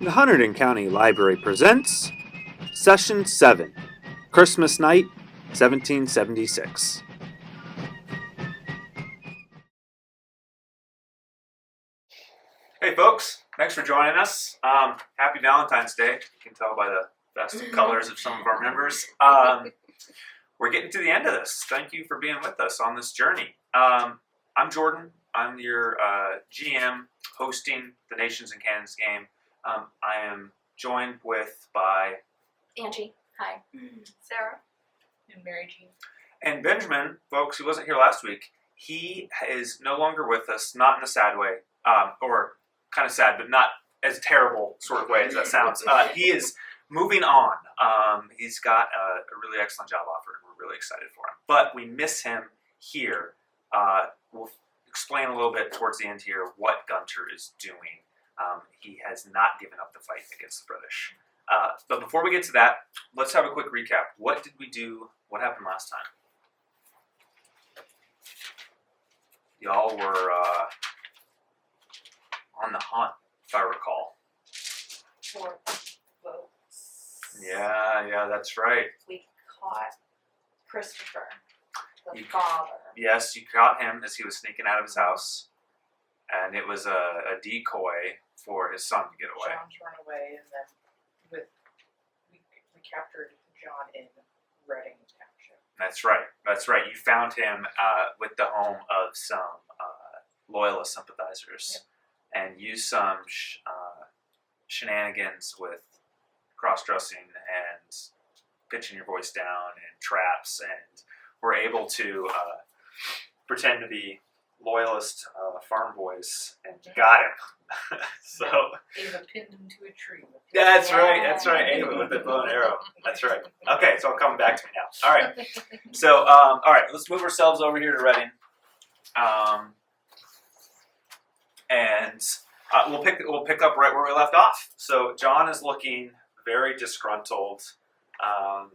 The Hunterdon County Library presents Session 7, Christmas Night, 1776. Hey folks, thanks for joining us. Happy Valentine's Day. You can tell by the festive colors of some of our members. We're getting to the end of this. Thank you for being with us on this journey. I'm Jordan. I'm your GM hosting the Nations and Cannons game. I am joined by Angie. Hi. Sarah. And Mary Jean. And Benjamin, folks, who wasn't here last week. He is no longer with us, not in a sad way, or kind of sad, but not as terrible sort of way as that sounds. He is moving on. He's got a really excellent job offer, and we're really excited for him. But we miss him here. We'll explain a little bit towards the end here what Gunter is doing. He has not given up the fight against the British. But before we get to that, let's have a quick recap. What did we do? What happened last time? Y'all were on the hunt, if I recall. For votes. Yeah, that's right. We caught Christopher, the You- father. Yes, you caught him as he was sneaking out of his house. And it was a decoy for his son to get away. John's run away, and then we captured John in Reading Township. That's right. You found him with the home of some loyalist sympathizers, and used some shenanigans with cross-dressing and pitching your voice down and traps, and were able to pretend to be loyalist farm boys and got him. So Ava pinned him to a tree. that's right. Ava with the bow and arrow. That's right. Okay, it's all coming back to me now. All right. So all right, let's move ourselves over here to Reading. And we'll pick up right where we left off. So John is looking very disgruntled. I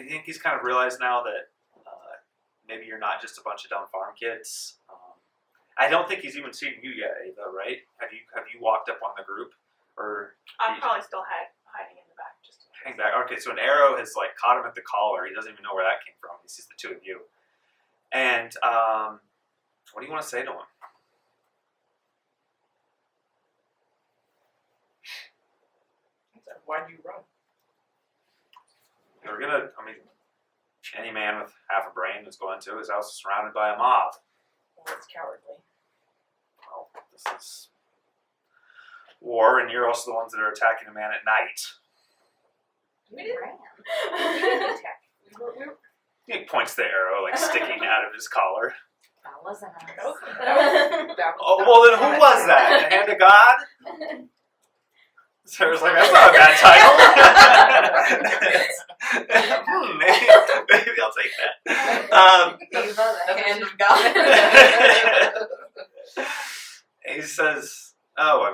think he's kind of realized now that maybe you're not just a bunch of dumb farm kids. I don't think he's even seen you yet, Ava. Right? Have you walked up on the group, or? I'm probably still hiding in the back. Just Hang back. Okay, so an arrow has caught him at the collar. He doesn't even know where that came from. He sees the two of you. And what do you want to say to him? Why do you run? Any man with half a brain is going to. His house is surrounded by a mob. Well, it's cowardly. Well, this is war, and you're also the ones that are attacking a man at night. We didn't ran. attack. We were He points the arrow sticking out of his collar. That wasn't us. that was Oh, well then who was that? The hand of God? Sarah's like, that's not a bad title. Maybe I'll take that. Ava, the hand of God. He says, of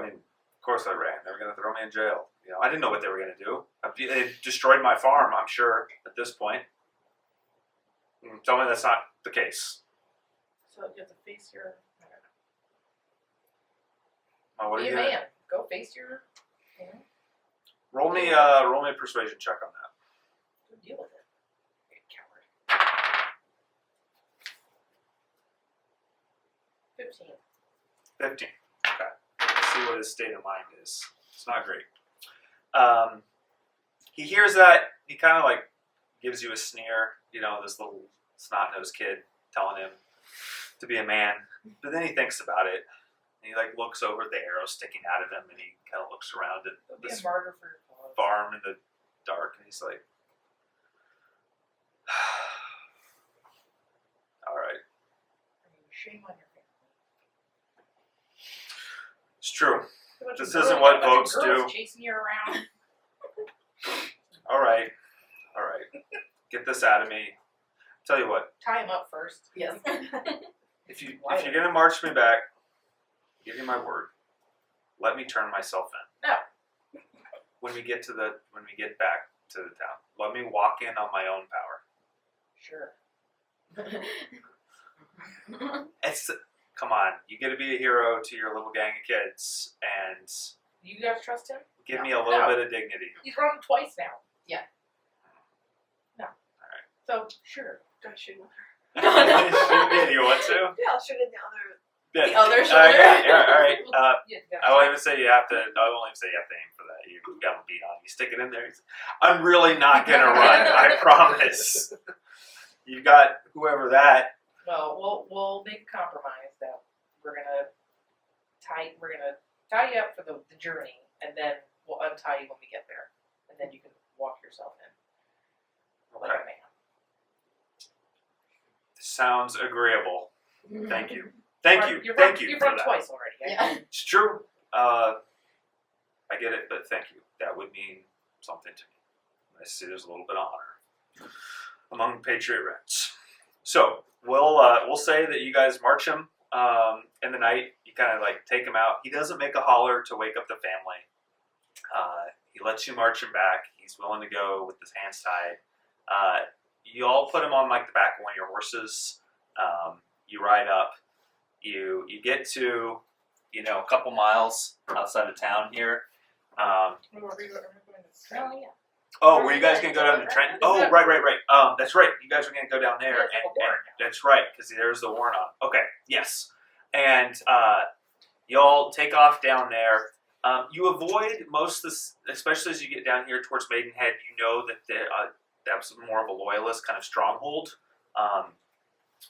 course I ran. They were going to throw me in jail. I didn't know what they were going to do. They destroyed my farm, I'm sure, at this point. Tell me that's not the case. So you have to face your. Oh, what are Be you a gonna- man. Go face your. Roll me a persuasion check on that. Go deal with it. You coward. 15. 15. Okay. Let's see what his state of mind is. It's not great. He hears that. He kind of gives you a sneer. This little snot-nosed kid telling him to be a man. But then he thinks about it. And he looks over at the arrow sticking out of him, and he kind of looks around at Go be this a martyr for your cause. farm in the dark, and he's like, all right. Shame on your family. It's true. Bunch This of isn't girls- what bunch of votes girls do. Chasing you around. All right. Get this out of me. Tell you what, Tie him up first. Yes. if you're gonna march me back, give you my word. Let me turn myself in. No. When we get back to the town, let me walk in on my own power. Sure. Come on, you get to be a hero to your little gang of kids, and You guys trust him? Give me a little No. bit of dignity. He's run twice now. Yeah. No. Alright. So, sure. Do I shoot with her? Yeah, you want to? Yeah, I'll shoot in the other. Yeah. The other Yeah, shoulder? all right. Yeah, I won't even say you have to. I won't even say you have to aim for that. You got him beat on. You stick it in there. I'm really not gonna run. I promise. You got whoever that. Well, we'll make a compromise that we're gonna tie you up for the journey, and then we'll untie you when we get there, and then you can walk yourself in like a man. Sounds agreeable. Thank you. Thank you. You've Thank run, you You've for run that. twice already. Yeah. It's true. I get it, but thank you. That would mean something to me. I see there's a little bit of honor among Patriot Reds. So we'll say that you guys march him in the night. You kind of like take him out. He doesn't make a holler to wake up the family. He lets you march him back. He's willing to go with his hands tied. You all put him on like the back of one of your horses. You ride up. You get to a couple miles outside of town here. Oh yeah. Oh, were you guys gonna go down to Trenton? Oh, right. That's right. You guys were gonna go down there, Yeah, it's like a and warrant. that's right, because there's the warrant on. Okay, yes, and y'all take off down there. You avoid most of this, especially as you get down here towards Maidenhead. You know that that was more of a loyalist kind of stronghold.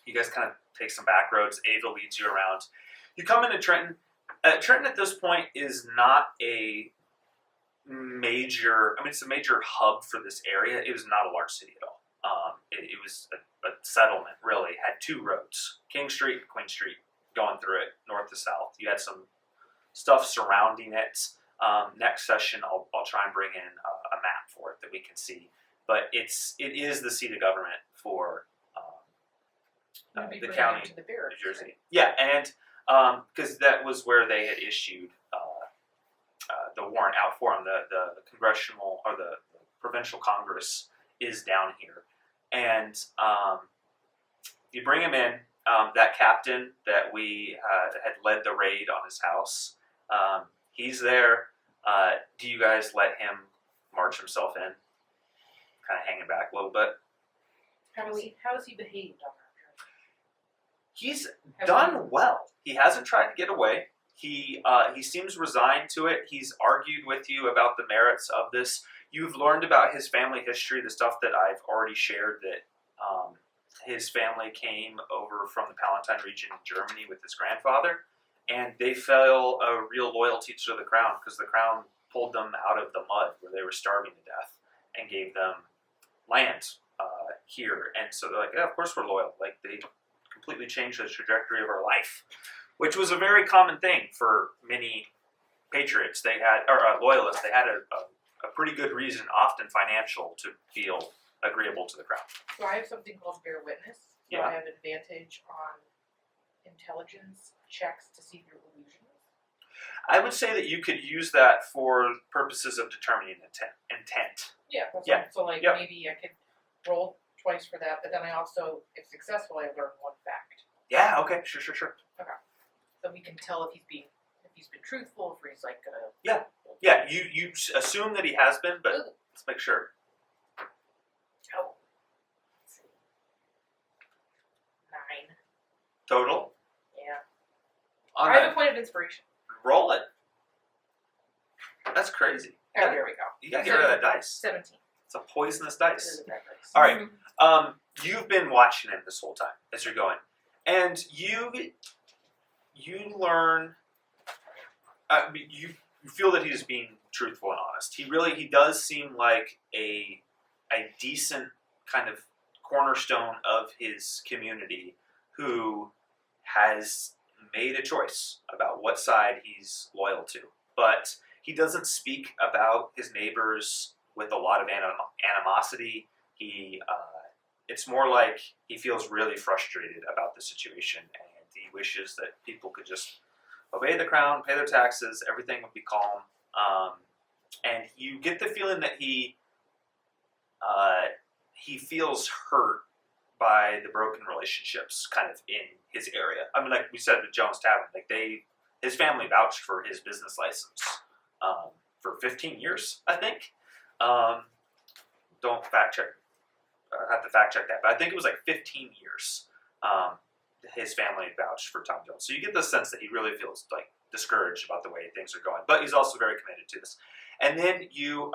You guys kind of take some back roads. Ava leads you around. You come into Trenton. Trenton at this point is not a major, it's a major hub for this area. It was not a large city at all. It was a settlement, really. It had two roads, King Street and Queen Street, going through it, north to south. You had some stuff surrounding it. Next session, I'll try and bring in a map for it that we can see. But it is the seat of government for the county To the barracks, New Jersey. right? Yeah, and because that was where they had issued the warrant out for him. The congressional or the provincial Congress is down here, and you bring him in. That captain that we had led the raid on his house, he's there. Do you guys let him march himself in? Kind of hanging back a little bit. How has he behaved on that trip? He's done well. He hasn't tried to get away. He seems resigned to it. He's argued with you about the merits of this. You've learned about his family history, the stuff that I've already shared, that his family came over from the Palatine region in Germany with his grandfather, and they felt a real loyalty to the crown because the crown pulled them out of the mud where they were starving to death and gave them land here. And so they're like, yeah, of course we're loyal. Like, they completely changed the trajectory of our life, which was a very common thing for many patriots. They had, or loyalists, they had a pretty good reason, often financial, to feel agreeable to the crown. So I have something called bear witness. So Yeah. I have advantage on intelligence checks to see through illusions. I would say that you could use that for purposes of determining intent. Yeah. That's Yeah. So like Yep. maybe I could roll twice for that, but then I also, if successful, I learn one fact. Yeah, okay, sure. So we can tell if he's been truthful, if he's like gonna. Yeah, you assume that he has been, but let's make sure. Oh. Let's see. 9. Total? Yeah. On I have that, a point of inspiration. roll it. That's crazy. Oh, there we go. You gotta get rid of that dice. 17. It's a poisonous This dice. is a bad dice. All right. You've been watching him this whole time as you're going, and you learn. You feel that he's being truthful and honest. He does seem like a decent kind of cornerstone of his community who has made a choice about what side he's loyal to, but he doesn't speak about his neighbors with a lot of animosity. It's more like he feels really frustrated about the situation, and he wishes that people could just obey the crown, pay their taxes, everything would be calm. And you get the feeling that he feels hurt by the broken relationships kind of in his area. I mean, like we said with Jones Tavern, like his family vouched for his business license. for 15 years, I think. Don't fact check. I have to fact check that, but I think it was like 15 years. His family vouched for Tom Jones, so you get the sense that he really feels like discouraged about the way things are going, but he's also very committed to this. And then you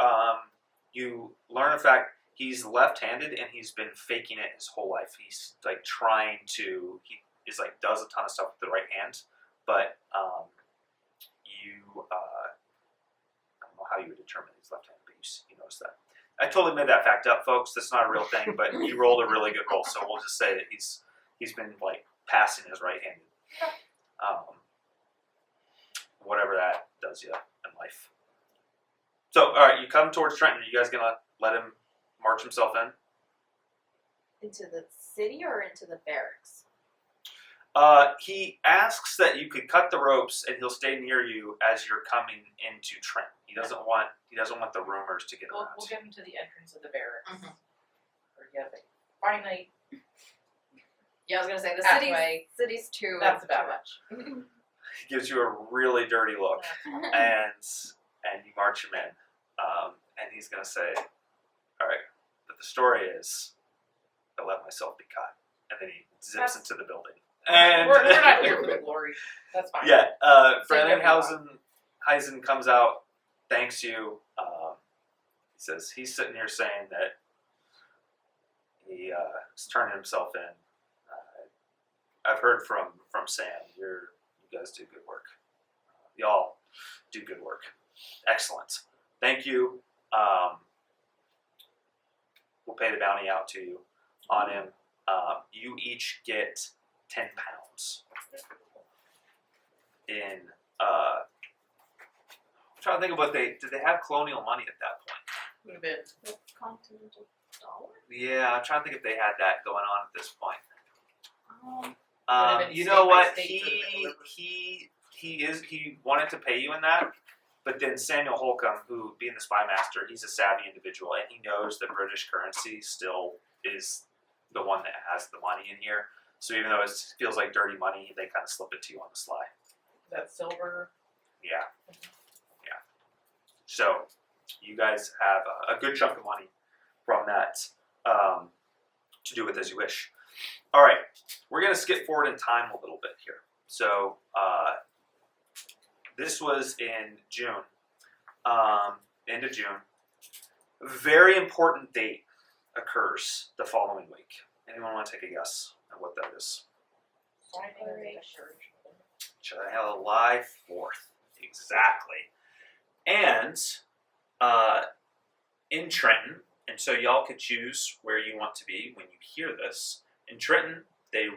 learn a fact. He's left-handed and he's been faking it his whole life. He's like he is like does a ton of stuff with the right hand, but I don't know how you would determine he's left-handed, but you notice that. I totally made that fact up, folks. That's not a real thing, but he rolled a really good roll, so we'll just say that he's been like passing his right-handed. Whatever that does you in life. So, all right, you come towards Trenton. Are you guys gonna let him march himself in? Into the city or into the barracks? He asks that you could cut the ropes, and he'll stay near you as you're coming into Trenton. He doesn't want the rumors to get around. We'll get him to the entrance of the barracks. Mhm. Or you have a finite. Yeah, I was gonna say the Halfway. city's too. That's about much. He gives you a really dirty look, and you march him in, and he's gonna say, "All right, but the story is, I let myself be caught," and then he zips into the building. And we're not here for the glory. That's fine. Yeah, Say Heisen comes out, thanks you. He says he's sitting here saying that he is turning himself in. I've heard from Sam. You guys do good work. Y'all do good work. Excellent. Thank you. We'll pay the bounty out to you on him. You each get 10 pounds. I'm trying to think of what did they have colonial money at that point? Would have been. The continental dollar. Yeah, I'm trying to think if they had that going on at this point. Would've been You state know by what? state for the He wanted to pay you in that, but then Samuel Holcomb, who being the spy master, he's a savvy individual, and he knows that British currency still is the one that has the money in here. So even though it feels like dirty money, they kind of slip it to you on the sly. That silver. Yeah. So you guys have a good chunk of money from that to do with as you wish. All right, we're going to skip forward in time a little bit here. So this was in June, end of June. A very important date occurs the following week. Anyone want to take a guess at what that is? July 4th. Exactly. And in Trenton, and so y'all could choose where you want to be when you hear this. In Trenton, there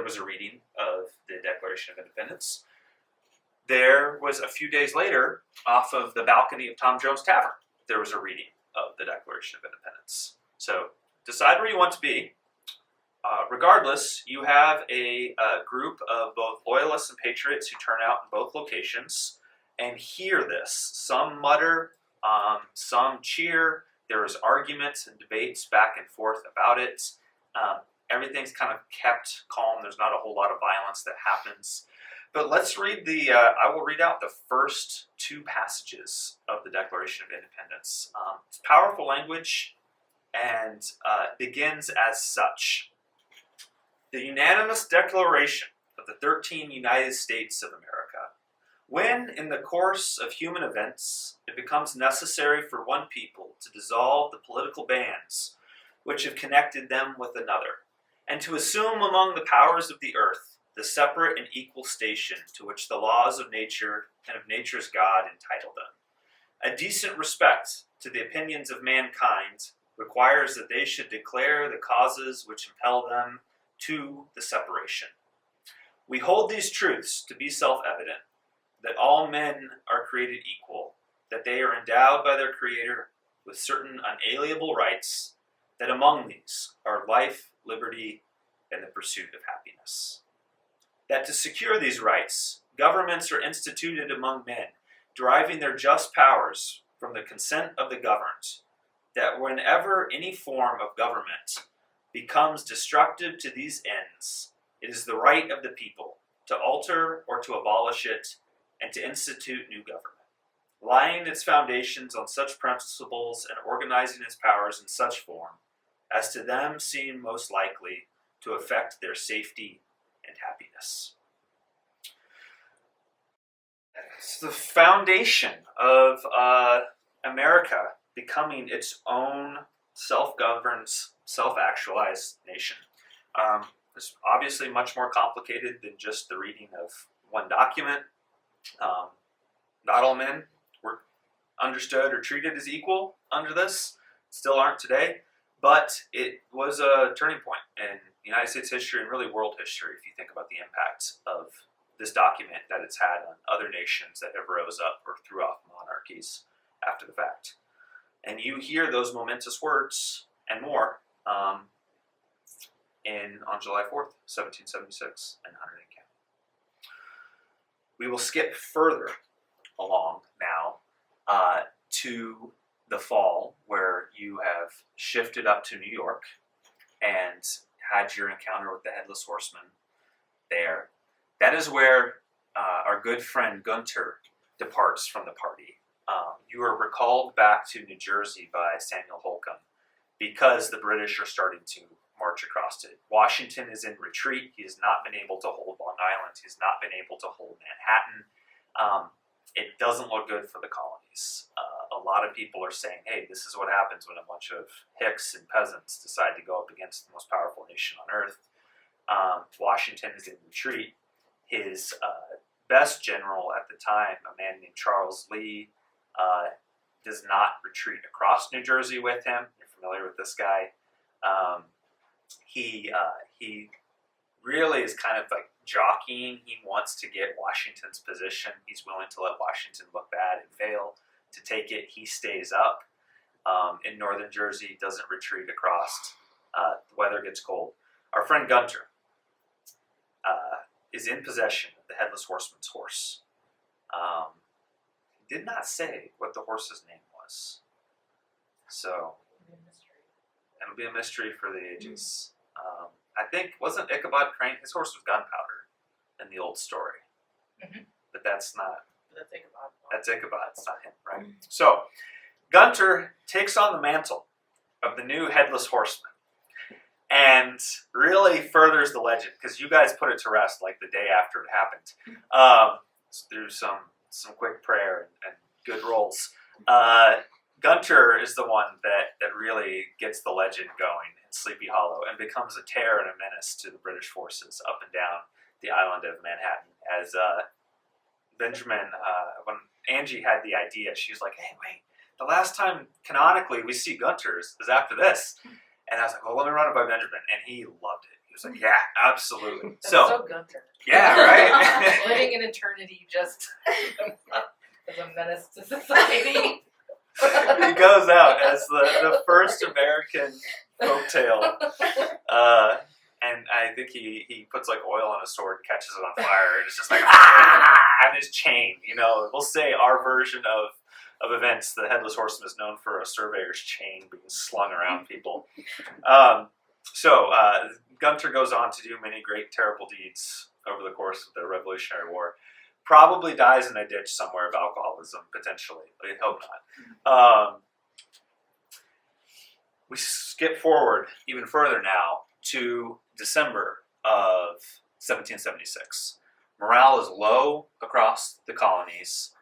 was a reading of the Declaration of Independence. There was a few days later, off of the balcony of Tom Jones Tavern, there was a reading of the Declaration of Independence. So decide where you want to be. Regardless, you have a group of both loyalists and patriots who turn out in both locations and hear this. Some mutter, some cheer. There was arguments and debates back and forth about it. Everything's kind of kept calm. There's not a whole lot of violence that happens. But let's read I will read out the first two passages of the Declaration of Independence. It's powerful language and begins as such. The unanimous declaration of the 13 United States of America. When, in the course of human events, it becomes necessary for one people to dissolve the political bands which have connected them with another, and to assume among the powers of the earth the separate and equal station to which the laws of nature and of nature's God entitle them, a decent respect to the opinions of mankind requires that they should declare the causes which impel them to the separation. We hold these truths to be self-evident, that all men are created equal, that they are endowed by their Creator with certain unalienable rights, that among these are life, liberty, and the pursuit of happiness. That to secure these rights, governments are instituted among men, deriving their just powers from the consent of the governed, that whenever any form of government becomes destructive to these ends, it is the right of the people to alter or to abolish it and to institute new government, laying its foundations on such principles and organizing its powers in such form as to them seem most likely to affect their safety and happiness. It's the foundation of America becoming its own self-governed, self-actualized nation. It's obviously much more complicated than just the reading of one document. Not all men were understood or treated as equal under this, still aren't today, but it was a turning point in United States history and really world history if you think about the impact of this document that it's had on other nations that have rose up or threw off monarchies after the fact. And you hear those momentous words and more on July 4th, 1776 in Hunterdon County. We will skip further along now to the fall, where you have shifted up to New York and had your encounter with the Headless Horseman there. That is where our good friend Gunter departs from the party. You are recalled back to New Jersey by Samuel Holcomb because the British are starting to march across it. Washington is in retreat. He has not been able to hold Long Island. He has not been able to hold Manhattan. It doesn't look good for the colonies. A lot of people are saying, hey, this is what happens when a bunch of hicks and peasants decide to go up against the most powerful nation on earth. Washington is in retreat. His best general at the time, a man named Charles Lee, does not retreat across New Jersey with him. You're familiar with this guy. He really is kind of like jockeying. He wants to get Washington's position. He's willing to let Washington look bad and fail to take it. He stays up in northern Jersey, doesn't retreat across. The weather gets cold. Our friend Gunter is in possession of the Headless Horseman's horse. He did not say what the horse's name was. So it'll be a mystery for the ages. I think, wasn't Ichabod Crane, his horse was Gunpowder in the old story. Mhm. But that's not, That's Ichabod. that's Ichabod, it's not him, right? So, Gunter takes on the mantle of the new Headless Horseman and really furthers the legend, because you guys put it to rest like the day after it happened, through some quick prayer and good rolls. Gunter is the one that really gets the legend going in Sleepy Hollow and becomes a terror and a menace to the British forces up and down the island of Manhattan. As Benjamin, when Angie had the idea, she was like, hey, wait, the last time canonically we see Gunter is after this. And I was like, well, let me run it by Benjamin. And he loved it. He was like, yeah, absolutely. That's so Gunter. Yeah, right? Living in eternity just as a menace to society. He goes out as the first American folktale, and I think he puts like oil on his sword and catches it on fire, and it's just like, and his chain, we'll say our version of events. The Headless Horseman is known for a surveyor's chain being slung around people. So Gunter goes on to do many great, terrible deeds over the course of the Revolutionary War. Probably dies in a ditch somewhere of alcoholism, potentially. I hope not. We skip forward even further now to December of 1776. Morale is low across the colonies.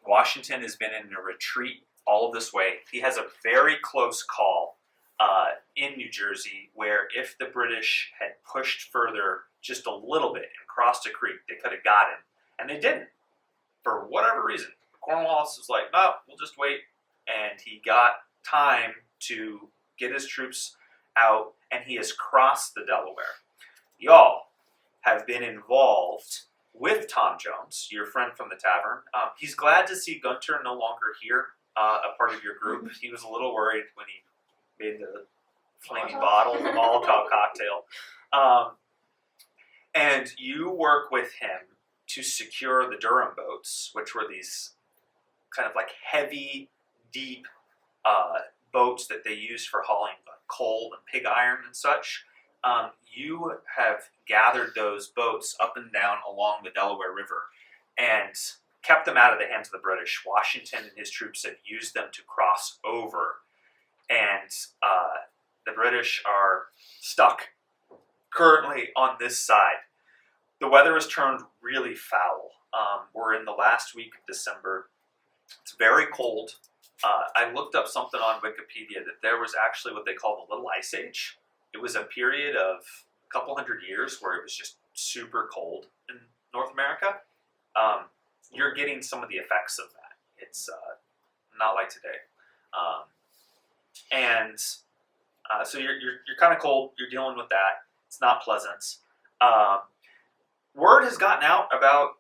Washington has been in a retreat all of this way. He has a very close call in New Jersey, where if the British had pushed further just a little bit and crossed a creek, they could have got him. And they didn't, for whatever reason. Cornwallis was like, no, we'll just wait. And he got time to get his troops out, and he has crossed the Delaware. Y'all have been involved with Tom Jones, your friend from the tavern. He's glad to see Gunter no longer here, a part of your group. He was a little worried when he made the flaming bottle, the Molotov cocktail. And you work with him to secure the Durham boats, which were these kind of like heavy, deep boats that they used for hauling coal and pig iron and such. You have gathered those boats up and down along the Delaware River and kept them out of the hands of the British. Washington and his troops have used them to cross over, and the British are stuck currently on this side. The weather has turned really foul. We're in the last week of December. It's very cold. I looked up something on Wikipedia that there was actually what they call the Little Ice Age. It was a period of a couple hundred years where it was just super cold in North America. You're getting some of the effects of that. It's not like today. So you're kind of cold. You're dealing with that. It's not pleasant. Word has gotten out about,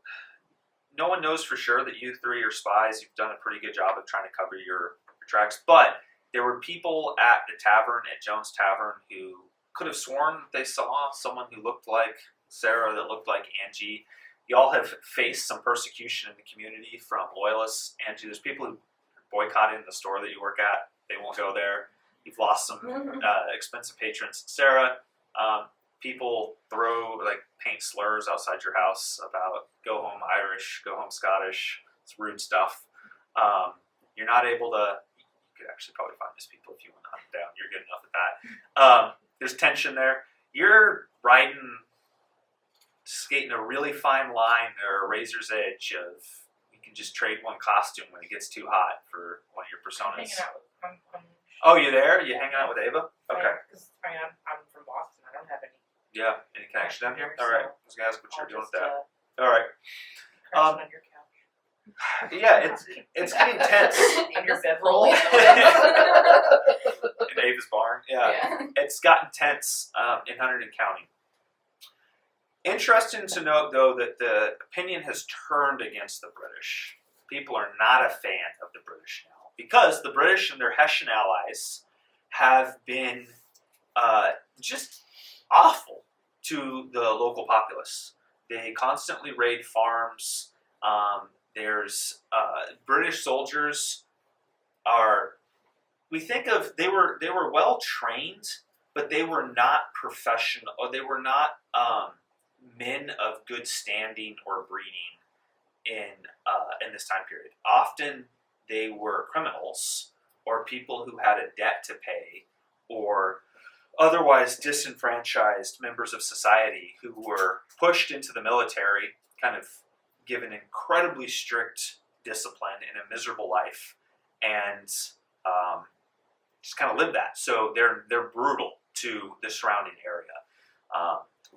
no one knows for sure that you three are spies. You've done a pretty good job of trying to cover your tracks. But there were people at the tavern, at Jones Tavern, who could have sworn they saw someone who looked like Sarah, that looked like Angie. Y'all have faced some persecution in the community from loyalists. Angie, there's people who boycotted in the store that you work at. They won't go there. You've lost some expensive patrons. Sarah, people paint slurs outside your house about go home Irish, go home Scottish. It's rude stuff. You're not able to, you could actually probably find these people if you want to hunt them down. You're good enough at that. There's tension there. You're skating a really fine line or a razor's edge of, you can just trade one costume when it gets too hot for one of your personas. Hanging out with, Oh, you there? You hanging out with Ava? Okay. Because I'm from Boston. I don't have any. Yeah, any connection down here? All right. I was going to ask what you're doing with that. All All right. on your couch. Yeah, it's getting tense. In your bedroll. In Ava's barn. Yeah. It's gotten tense in Hunterdon County. Interesting to note, though, that the opinion has turned against the British. People are not a fan of the British now because the British and their Hessian allies have been just awful to the local populace. They constantly raid farms. There's British soldiers they were well trained, but they were not professional, or they were not men of good standing or breeding in this time period. Often they were criminals or people who had a debt to pay or otherwise disenfranchised members of society who were pushed into the military, kind of given incredibly strict discipline in a miserable life, and just kind of live that. So they're brutal to the surrounding area.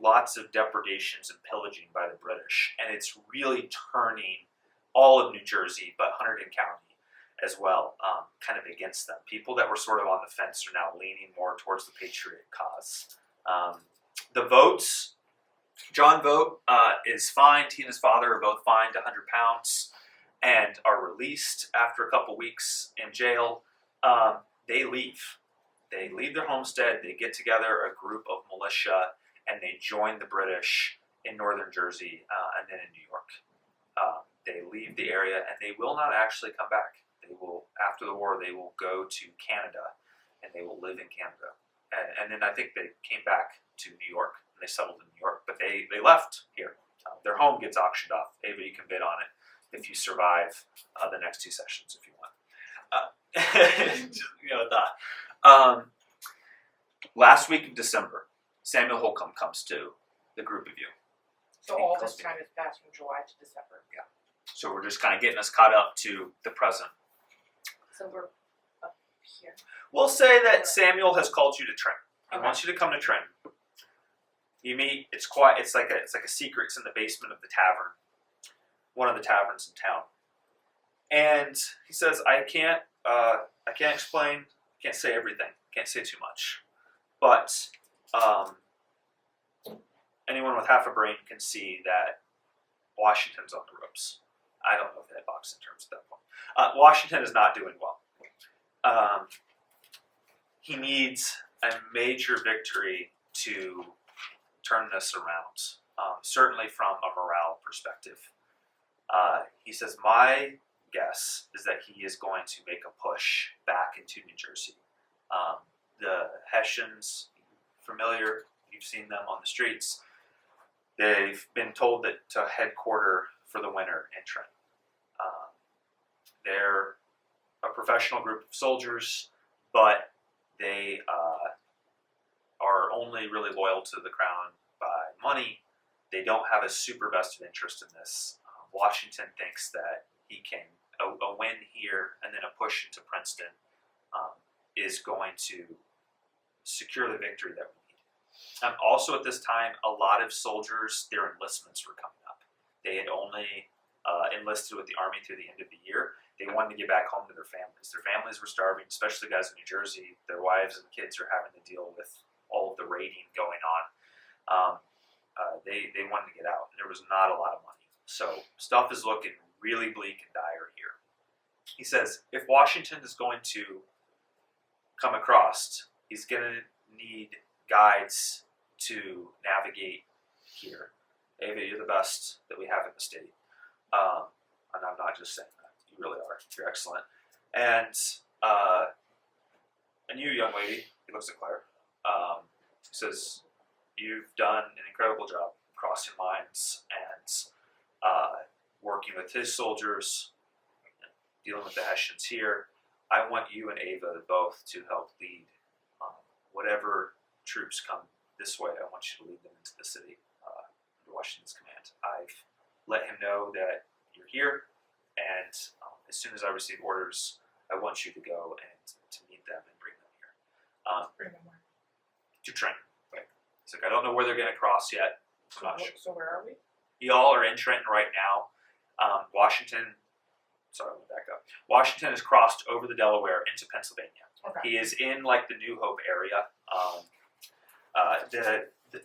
Lots of depredations and pillaging by the British, and it's really turning all of New Jersey, but Hunterdon County as well, kind of against them. People that were sort of on the fence are now leaning more towards the patriot cause. The Vought's, John Vought is fined. He and his father are both fined £100 and are released after a couple weeks in jail. They leave. They leave their homestead. They get together a group of militia, and they join the British in northern Jersey and then in New York. They leave the area, and they will not actually come back. They will, after the war, they will go to Canada, and they will live in Canada. And then I think they came back to New York, and they settled in New York. But they left here. Their home gets auctioned off. Ava, you can bid on it if you survive the next two sessions, if you want. Just, a thought. Last week of December, Samuel Holcomb comes to the group of you. So all this time has passed from July to December. Yeah. So we're just kind of getting us caught up to the present. So we're up here. We'll say that Samuel has called you to Trenton. He Okay. wants you to come to Trenton. You meet. It's quiet. It's like a secret. It's in the basement of the tavern, one of the taverns in town. And he says, I can't explain. Can't say everything. Can't say too much. But anyone with half a brain can see that Washington's on the ropes. I don't know if that box in terms of that point. Washington is not doing well. He needs a major victory to turn this around, certainly from a morale perspective. He says, my guess is that he is going to make a push back into New Jersey. The Hessians, familiar, you've seen them on the streets. They've been told that to headquarter for the winter in Trent. They're a professional group of soldiers, but they are only really loyal to the crown by money. They don't have a super vested interest in this. Washington thinks that he can a win here and then a push into Princeton is going to secure the victory that we need. Also at this time, a lot of soldiers, their enlistments were coming up. They had only enlisted with the Army through the end of the year. They wanted to get back home to their families. Their families were starving, especially guys in New Jersey. Their wives and kids are having to deal with all of the raiding going on. They wanted to get out. There was not a lot of money. So stuff is looking really bleak and dire here. He says, if Washington is going to come across, he's going to need guides to navigate here. Ava, you're the best that we have in the state. And I'm not just saying that. You really are. You're excellent. And you, young lady, he looks at Claire, says, you've done an incredible job crossing lines and working with his soldiers, dealing with the Hessians here. I want you and Ava both to help lead whatever troops come this way. I want you to lead them into the city under Washington's command. I've let him know that you're here, and as soon as I receive orders, I want you to go and to meet them and bring them here. Bring them where? To Trent. He's like, I don't know where they're going to cross yet. I'm not sure. So where are we? Y'all are in Trenton right now. Washington has crossed over the Delaware into Pennsylvania. Okay. He is in like the New Hope area.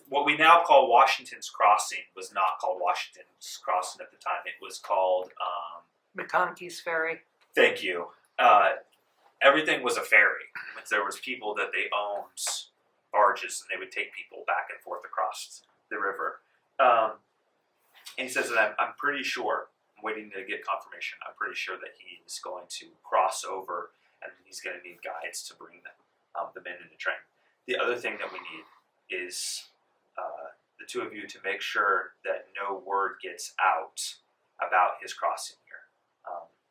What we now call Washington's Crossing was not called Washington's Crossing at the time. It was called McConkey's Ferry. Thank you. Everything was a ferry. There was people that they owned barges, and they would take people back and forth across the river. And he says that I'm pretty sure, I'm waiting to get confirmation, I'm pretty sure that he's going to cross over, and he's going to need guides to bring the men into Trenton. The other thing that we need is the two of you to make sure that no word gets out about his crossing here.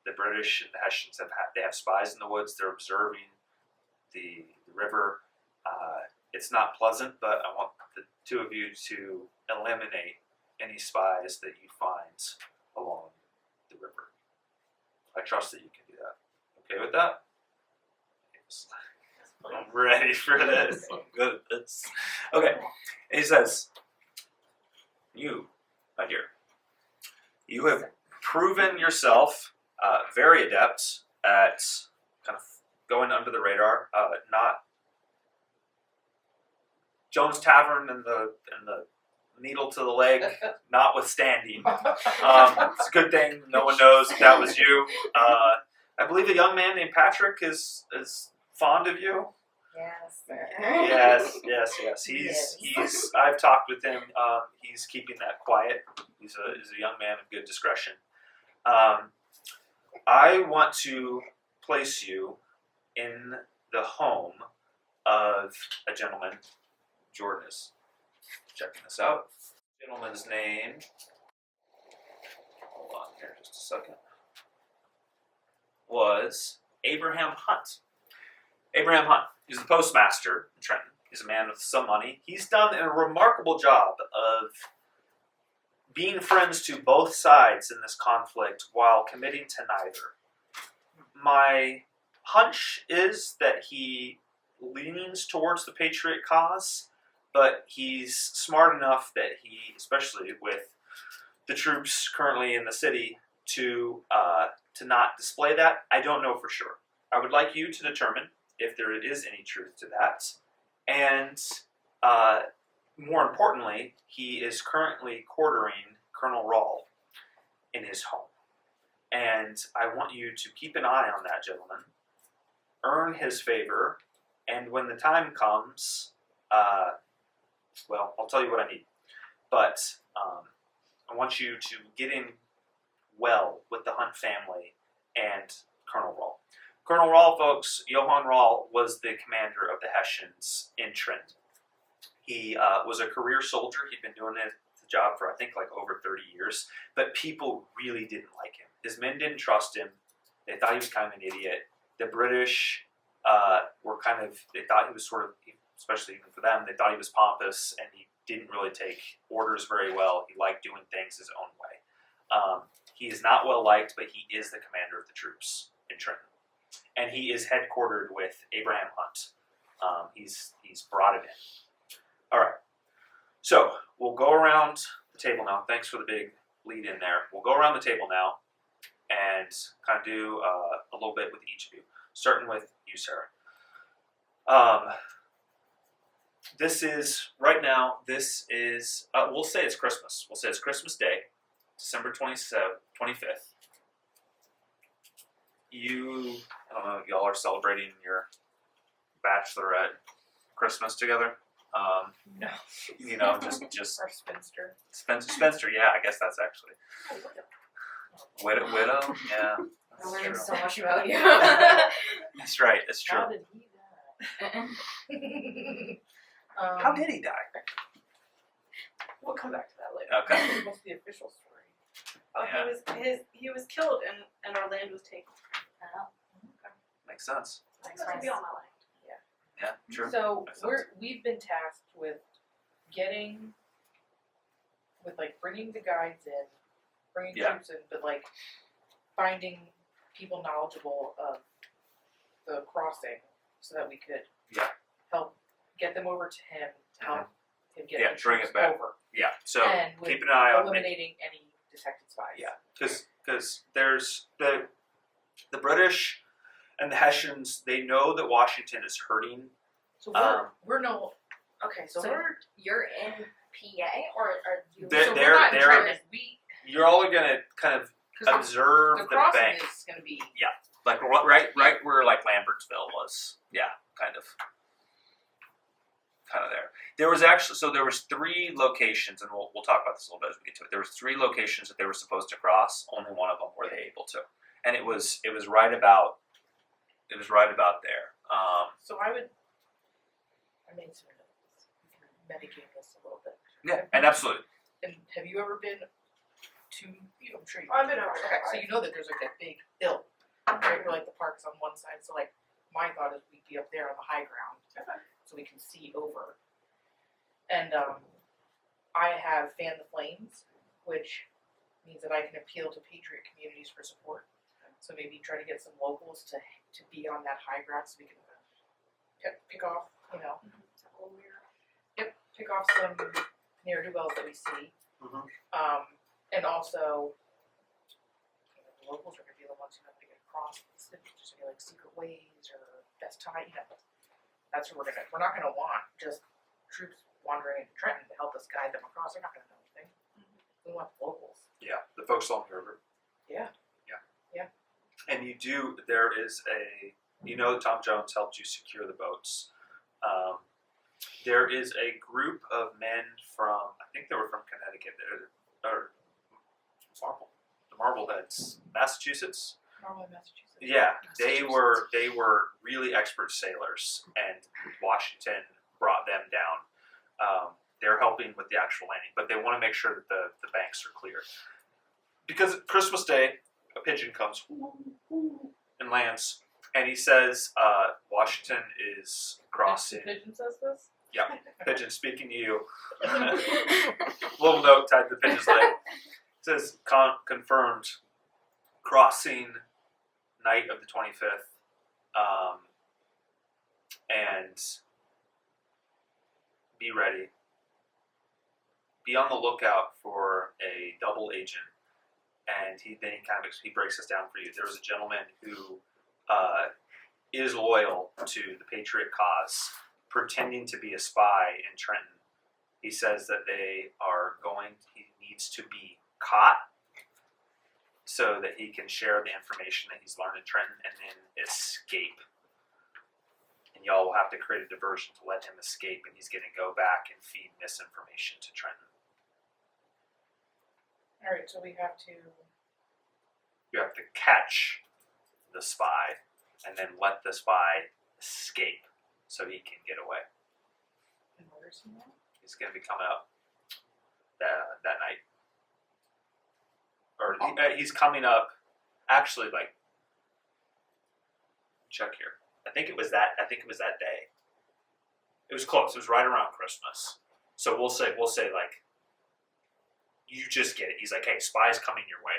The British and the Hessians they have spies in the woods. They're observing the river. It's not pleasant, but I want the two of you to eliminate any spies that you find along the river. I trust that you can do that. Okay with that? I'm ready for this. I'm good at this. Okay. And he says, you, my dear, you have proven yourself very adept at kind of going under the radar, not Jones Tavern and the needle to the leg, notwithstanding. It's a good thing no one knows that was you. I believe a young man named Patrick is fond of you. Yes. Yes. He's. I've talked with him. He's keeping that quiet. He's a young man of good discretion. I want to place you in the home of a gentleman. Jordan is checking this out. Gentleman's name. Hold on here just a second. Was Abraham Hunt. Abraham Hunt. He's the postmaster in Trenton. He's a man with some money. He's done a remarkable job of being friends to both sides in this conflict while committing to neither. My hunch is that he leans towards the patriot cause, but he's smart enough that he, especially with the troops currently in the city, to not display that. I don't know for sure. I would like you to determine if there is any truth to that. And more importantly, he is currently quartering Colonel Rawl in his home. And I want you to keep an eye on that gentleman, earn his favor, and when the time comes, well, I'll tell you what I need. But I want you to get in well with the Hunt family and Colonel Rawl. Colonel Rawl, folks, Johann Rawl was the commander of the Hessians in Trent. He was a career soldier. He'd been doing it job for I think like over 30 years, but people really didn't like him. His men didn't trust him. They thought he was kind of an idiot. The British were they thought he was sort of, especially even for them, they thought he was pompous and he didn't really take orders very well. He liked doing things his own way. He is not well liked, but he is the commander of the troops in Trenton. And he is headquartered with Abraham Hunt. He's brought it in. All right. So we'll go around the table now. Thanks for the big lead in there. We'll go around the table now and kind of do a little bit with each of you. Starting with you, Sarah. This is, right now, we'll say it's Christmas. We'll say it's Christmas Day, December 25th. I don't know, y'all are celebrating your bachelorette Christmas together. No. You know, just Our spinster. Spencer. Yeah, I guess that's actually widow. Yeah, I'm that's learning true. so much about you. That's right. It's true. How did he die? How did he die? We'll come back to that later. Okay. What's the official story? Oh, Yeah. he was killed and our land was taken. Makes sense. That's gonna be on my land. Yeah, true. So Makes sense. we've been tasked with bringing the guides in, bringing Yeah. troops in, but like finding people knowledgeable of the crossing so that we could Yeah. help get them over to him to help him get Yeah, the bring troops it back. over, Yeah. So and with keep an eye on me. eliminating any detected spies. Yeah, because there's the British and the Hessians. They know that Washington is hurting. So Um, we're no. Okay, so So we're you're in PA or are you? They're- so we're not in they're- Trenton. We You're all gonna kind of because observe the the crossing bank, is going to be like right where like Lambertsville was. Yeah, kind of there. There was 3 locations, and we'll talk about this a little bit as we get to it. There was 3 locations that they were supposed to cross. Only one of them were they able to, and it was right about there. So I made some notes. We can medicate this a little bit. Yeah, and absolutely. And have you ever been to? I'm sure you. I've been over Okay, there. so you know that there's like that big hill, right? Where like the park's on one side. So like my thought is we'd be up there on the high ground, so we can see over. And I have Fan the Flames, which means that I can appeal to patriot communities for support. So maybe try to get some locals to be on that high ground so we can pick off, pick off some ne'er-do-wells that we see. Mhm. And also, the locals are going to be the ones who have to get across. There's going to be like secret ways or best time. That's what we're not going to want just troops wandering into Trenton to help us guide them across. They're not going to know anything. We want the locals. Yeah, the folks along the river. Yeah. And there is Tom Jones helped you secure the boats. There is a group of men from, I think they were from Connecticut, or the Marbleheads, Massachusetts. Normal in Massachusetts. Yeah, they were really expert sailors, and Washington brought them down. They're helping with the actual landing, but they want to make sure that the banks are clear. Because Christmas Day, a pigeon comes and lands, and he says, Washington is crossing. The pigeon says this? Yeah, pigeon speaking to you. Little note tied to the pigeon's leg. It says, confirmed, crossing night of the 25th, and be ready. Be on the lookout for a double agent. And he breaks this down for you. There was a gentleman who is loyal to the Patriot cause, pretending to be a spy in Trenton. He says that he needs to be caught so that he can share the information that he's learned in Trenton and then escape. And y'all will have to create a diversion to let him escape, and he's going to go back and feed misinformation to Trenton. Alright, so we have to. You have to catch the spy and then let the spy escape so he can get away. And where is he now? He's going to be coming up. that night. Or he's coming up. Actually, like, check here. I think it was that day. It was close. It was right around Christmas. So we'll say like, you just get it. He's like, hey, spy's coming your way.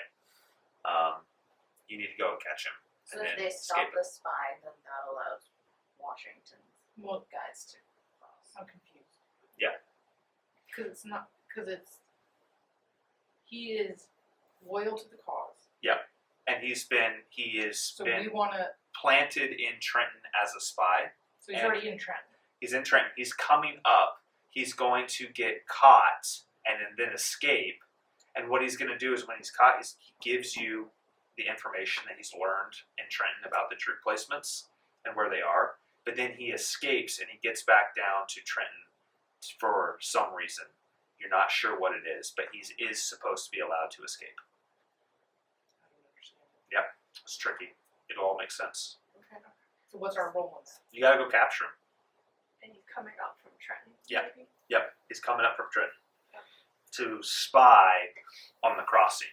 You need to go and catch him. So And if then they stop escape him. the spy, then that allows Washington's Well, guys to cross. I'm confused. Yeah. Because he is loyal to the cause. And he is So been we want to. planted in Trenton as a spy. So he's And- already in Trenton. He's in Trenton. He's coming up. He's going to get caught and then escape. And what he's going to do is when he's caught, he gives you the information that he's learned in Trenton about the troop placements and where they are. But then he escapes and he gets back down to Trenton for some reason. You're not sure what it is, but he is supposed to be allowed to escape. I don't understand. It's tricky. It'll all make sense. Okay. So what's our role in that? You got to go capture him. And he's coming up from Trenton. Yeah. maybe? Yep, he's coming up from Trenton to spy on the crossing.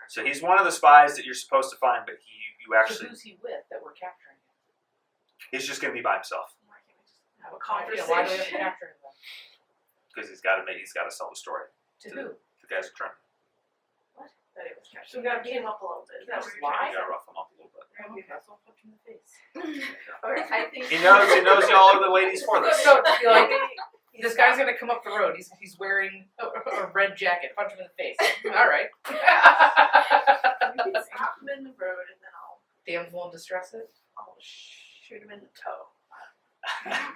So he's one of the spies that you're supposed to find, but you So actually, who's he with that we're capturing him? he's just going to be by himself Why can't we just have a Why do we have to conversation? capture him then? because he's got to sell the story To who? to the guys in Trenton. That it was captured. So we got to beat him up a little bit. Is that what you're Why? trying You to got to rough him up a little bit. Okay, so I'll punch him in the face. Okay, I think He knows y'all are the ladies for this. So be like, this guy's gonna come up the road. He's wearing a red jacket. Punch him in the face. All right. you can stop him in the road and then Damsel in distress. I'll shoot him in the toe.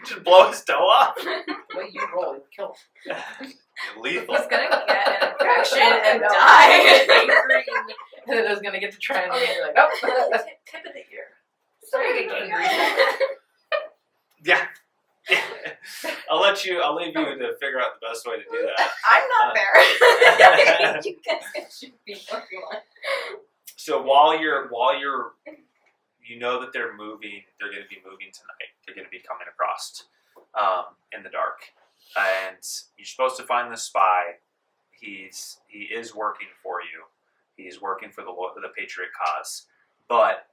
Just blow his toe off. The way you roll, you kill him. Lethal. He's gonna get an infection and No. die. And then it's gonna get to Trent, and Okay. you're like, nope. Tip of the ear. Sorry, gangrene. Yeah. I'll leave you to figure out the best way to do that. I'm not there. You guys can shoot me if you want. So while you're you know that they're going to be moving tonight. They're going to be coming across in the dark, and you're supposed to find the spy. He is working for you. He's working for the Patriot cause, but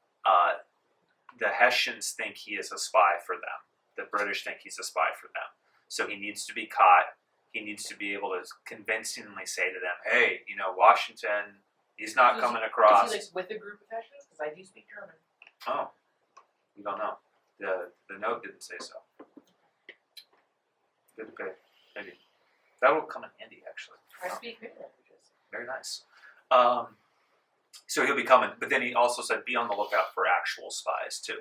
the Hessians think he is a spy for them. The British think he's a spy for them. So he needs to be caught. He needs to be able to convincingly say to them, "Hey, Washington, he's not coming across." Is he with a group of Hessians? Because I do speak German. Oh, we don't know. The note didn't say so. Good, okay, maybe that will come in handy actually. I speak many languages. Very nice. So he'll be coming, but then he also said, be on the lookout for actual spies too.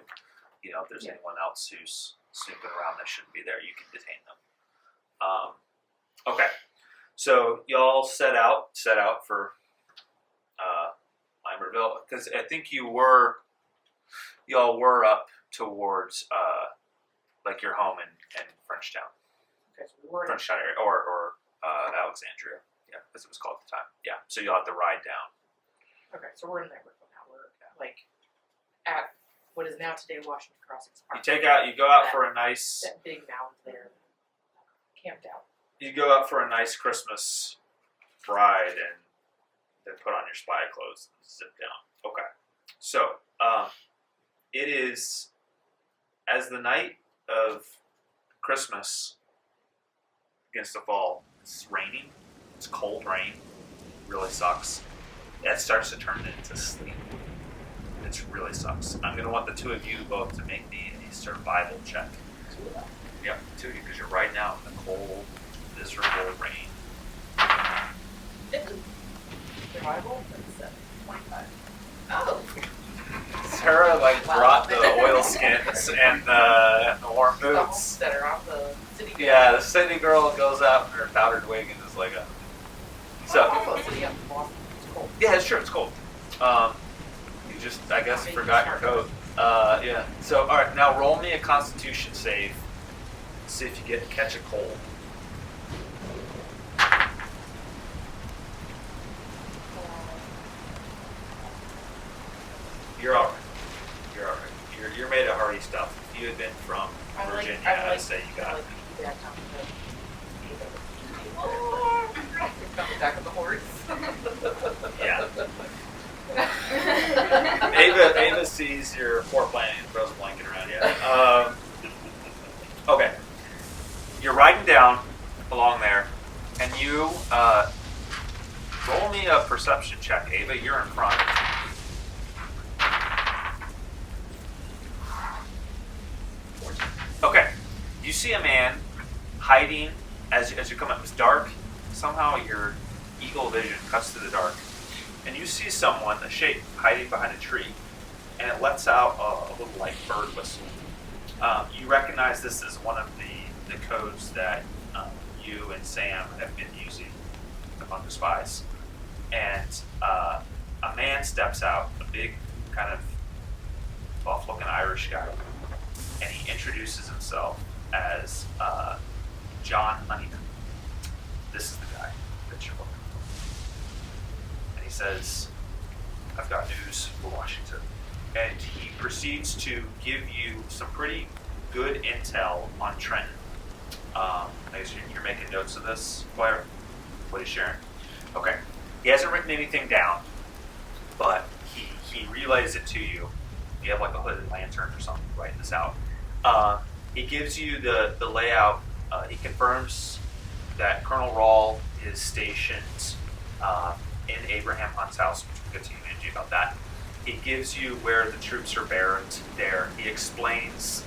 If there's anyone else who's snooping around that shouldn't be there, you can detain them. Okay, so y'all set out for Limerickville because I think y'all were up towards like your home in Frenchtown, Okay, so we were in Frenchtown area, or Alexandria, yeah, as it was called at the time. Yeah, so you'll have to ride down. Okay, so we're in Limerickville now. We're like at what is now today Washington Crossings Park. You go out for a nice. That big mound there, camped out. You go out for a nice Christmas ride and then put on your spy clothes and sit down. Okay. So, it is, as the night of Christmas begins to fall, it's raining. It's cold rain. Really sucks. It starts to turn into sleep. It really sucks. I'm going to want the two of you both to make the survival check. Yeah, two of you, because you're riding out in the cold, miserable rain. Survival? 25. Oh. Sarah brought the oilskins and the warm The boots. homesteader off the city. Yeah, the city girl goes out in her powdered wig and is like, so Oh, city up in Boston. It's cold. yeah, sure, it's cold. You just, I guess, forgot your coat. Yeah. So, all right, now roll me a Constitution save. See if you catch a cold. You're all right. You're all right. You're made of hardy stuff. If you had been from Virginia, I'd say you got it. Back down to the back of the horse. Yeah. Ava sees your poor plan and throws a blanket around you. Okay. You're riding down along there, and you roll me a perception check, Ava. You're in front. Okay. You see a man hiding as you come up. It's dark. Somehow your eagle vision cuts through the dark. And you see someone, a shape, hiding behind a tree. And it lets out a little like bird whistle. You recognize this as one of the codes that you and Sam have been using among the spies. And a man steps out, a big kind of buff-looking Irish guy. And he introduces himself as John Honeyman. This is the guy that you're looking for. And he says, I've got news for Washington. And he proceeds to give you some pretty good intel on Trenton. You're making notes of this, Claire? What he's sharing? Okay. He hasn't written anything down, but he relays it to you. You have like a hooded lantern or something writing this out. He gives you the layout. He confirms that Colonel Rawl is stationed in Abraham Hunt's house, which we'll get to you about that. He gives you where the troops are barracked there. He explains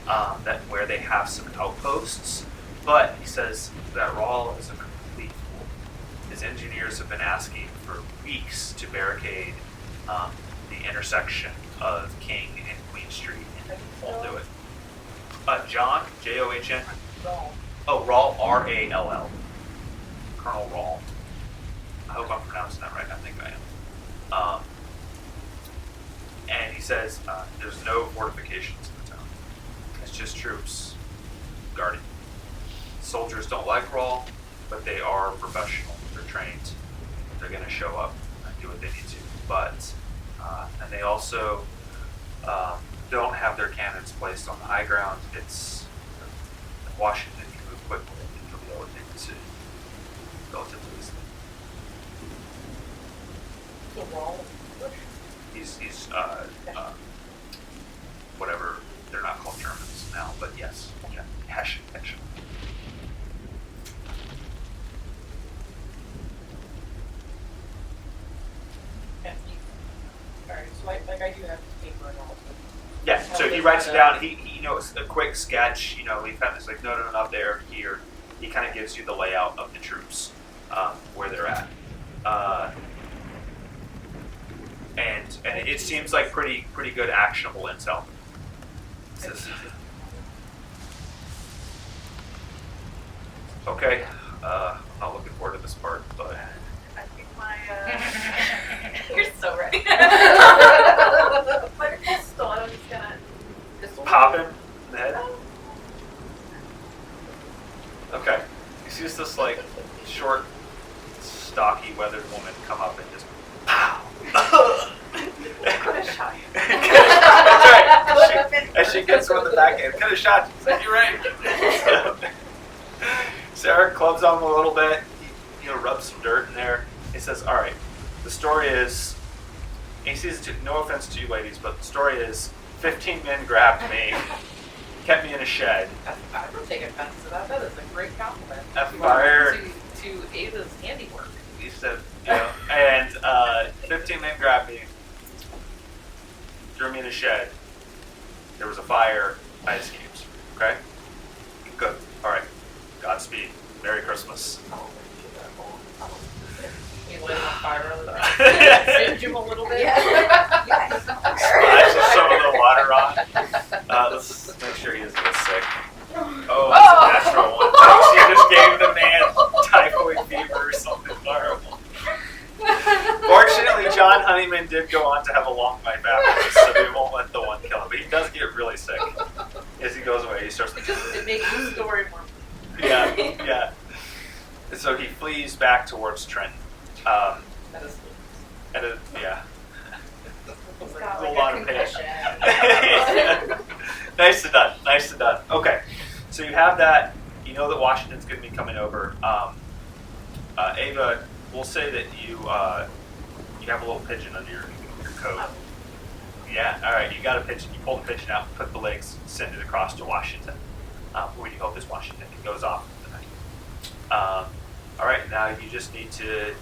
that where they have some outposts, but he says that Rawl is a complete fool. His engineers have been asking for weeks to barricade the intersection of King and Queen Street, and he won't do it. John, John. Oh, Rawl, R-A-L-L. Colonel Rawl. I hope I'm pronouncing that right. I think I am. And he says there's no fortifications in the town. It's just troops guarding. Soldiers don't like Rawl, but they are professional. They're trained. They're going to show up and do what they need to. But, and they also don't have their cannons placed on the high ground. It's Washington can move quickly and he'll be able to take the city relatively easily. So Rawl, He's whatever, they're not called Germans now, but yes, yeah, Hessian. and he, alright, so I do have paper and all. Yeah, so he writes it down. He it's a quick sketch. He kind of is like, no, not there, here. He kind of gives you the layout of the troops, where they're at, and it seems like pretty good actionable intel. Says, okay, I'm not looking forward to this part, but I think my you're so right. My pistol, I'm just gonna pop him in the head. Okay, he sees this like short, stocky, weathered woman come up and just pow. could have shot you. That's right. As she gets her in the back end, could have shot you. So you're right. Sarah clubs on him a little bit. He rubs some dirt in there. He says, "All right, the story is." And he says, "No offense to you ladies, but the story is 15 men grabbed me, kept me in a shed." I don't take offense to that. That is a great compliment. Fire. To Ava's handiwork. He said, and 15 men grabbed me, threw me in a shed. There was a fire. I escaped. Okay? Good. All right. Godspeed. Merry Christmas. You lit him on fire over there. Singed him a little bit. Yeah. Splashes some of the water on. Let's make sure he doesn't get sick. Oh, it's a natural one. She just gave the man typhoid fever or something horrible. Fortunately, John Honeyman did go on to have a long life afterwards, so we won't let the one kill him. But he does get really sick. As he goes away, he starts It makes the story more. Yeah. And so he flees back towards Trenton. That is Yeah. He's got A like lot a of pain. concussion. Nicely done. Okay, so you have that. You know that Washington's going to be coming over. Ava, we'll say that you have a little pigeon under your coat. Yeah, all right. You got a pigeon. You pull the pigeon out, put the legs, send it across to Washington. Where do you hope is Washington? It goes off tonight. All right. Now you just need to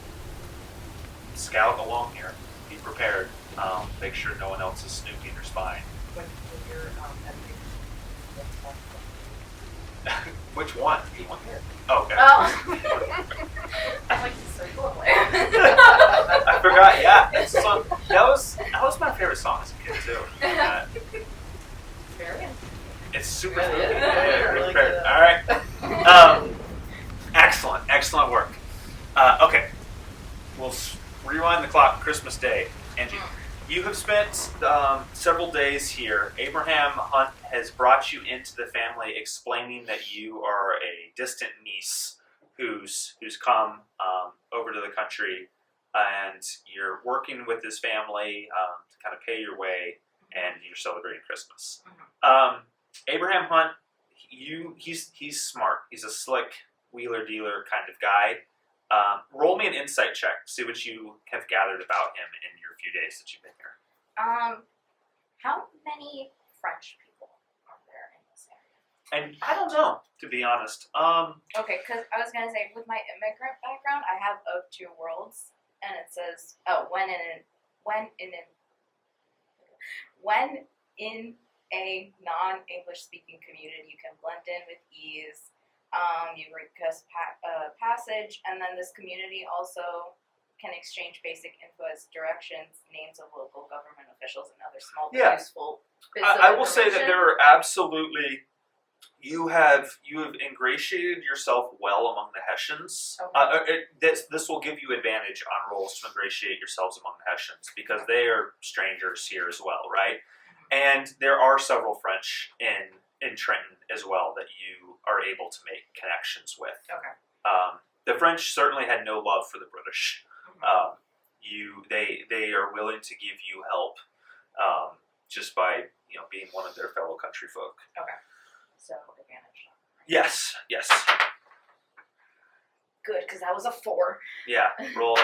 scout along here. Be prepared. Make sure no one else is snooping or spying. When you're editing, Which one? you want here. Oh, okay. I like to circle away. I forgot. Yeah, it's a song. That was my favorite song as a kid too. Very It's super Yeah, spooky. yeah, really prepared. good. All right. Excellent work. Okay, we'll rewind the clock. Christmas Day, Angie. You have spent several days here. Abraham Hunt has brought you into the family, explaining that you are a distant niece who's come over to the country, and you're working with his family to kind of pay your way, and you're celebrating Christmas. Abraham Hunt, he's smart. He's a slick wheeler dealer kind of guy. Roll me an insight check. See what you have gathered about him in your few days that you've been here. How many French people are there in this area? And I don't know, to be honest. Okay, because I was gonna say with my immigrant background, I have Of Two Worlds, and it says, when in a non-English speaking community, you can blend in with ease. You request passage, and then this community also can exchange basic info as directions, names of local government officials, and other small but Yeah. useful bits of I will say that information. there are absolutely. You have ingratiated yourself well among the Hessians. Okay. This will give you advantage on rolls to ingratiate yourselves among the Hessians because they are strangers here as well, right? And there are several French in Trenton as well that you are able to make connections with. Okay. The French certainly had no love for the British. They are willing to give you help just by being one of their fellow country folk. Okay. So advantage. Yes. Good, because that was a 4 Yeah. Roll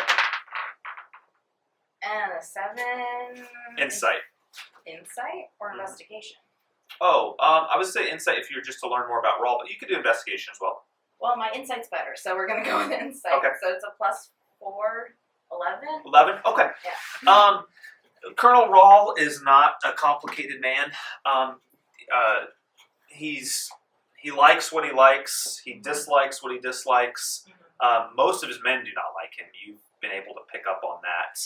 and a 7. insight. Insight or Mhm. investigation? Oh, I would say insight if you're just to learn more about Rawl, but you could do investigation as well. Well, my insight's better, so we're gonna go with insight. Okay. So it's a +4, 11. 11. Okay. Yeah. Colonel Rawl is not a complicated man. He likes what he likes. He dislikes what he dislikes. Most of his men do not like him. You've been able to pick up on that.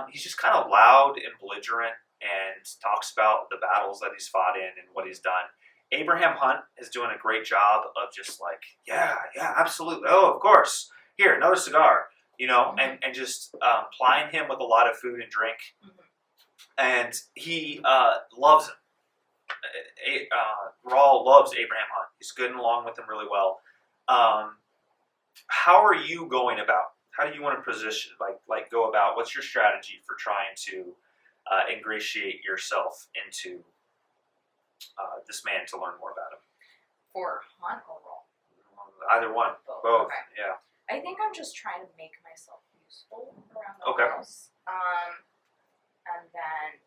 He's just kind of loud and belligerent and talks about the battles that he's fought in and what he's done. Abraham Hunt is doing a great job of just like, yeah, absolutely. Oh, of course. Here, another cigar. And just plying him with a lot of food and drink. And he loves him. Rawl loves Abraham Hunt. He's getting along with him really well. How are you going about? How do you want to position, go about? What's your strategy for trying to ingratiate yourself into this man to learn more about him? For Hunt or Roll? Either one. Both. Both. Okay. Yeah. I think I'm just trying to make myself useful around the Okay. house. And then,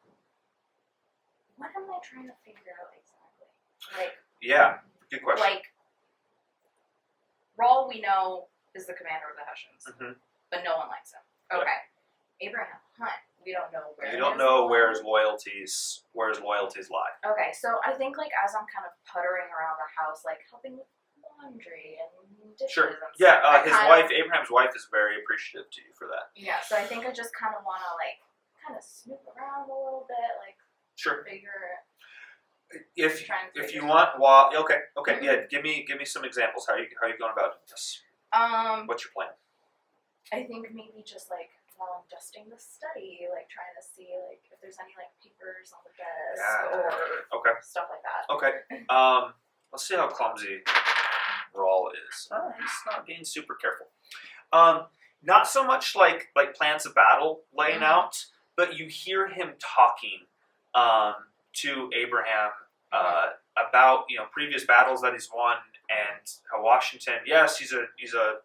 what am I trying to figure out exactly? Yeah. Good question. Rawl we know is the commander of the Hessians, Mhm. but no one likes him. Yeah. Okay. Abraham Hunt, we don't know where. You don't know where his loyalties lie. Okay, so I think as I'm kind of puttering around the house, helping with laundry and dishes Sure. and stuff. Yeah. I His kind wife, of, Abraham's wife, is very appreciative to you for that. Yeah, so I think I just kind of want to kind of snoop around a little bit, Sure. figure. If Trying to you figure want, okay. Yeah. Give me some examples. How are you going about doing this? What's your plan? I think maybe just while I'm dusting the study, trying to see if there's any papers on the desk or Okay. stuff like that. Okay. Let's see how clumsy Rawl is. He's not being super careful. Not so much like plans of battle laying out, but you hear him talking to Abraham about previous battles that he's won and how Washington. Yes, he's a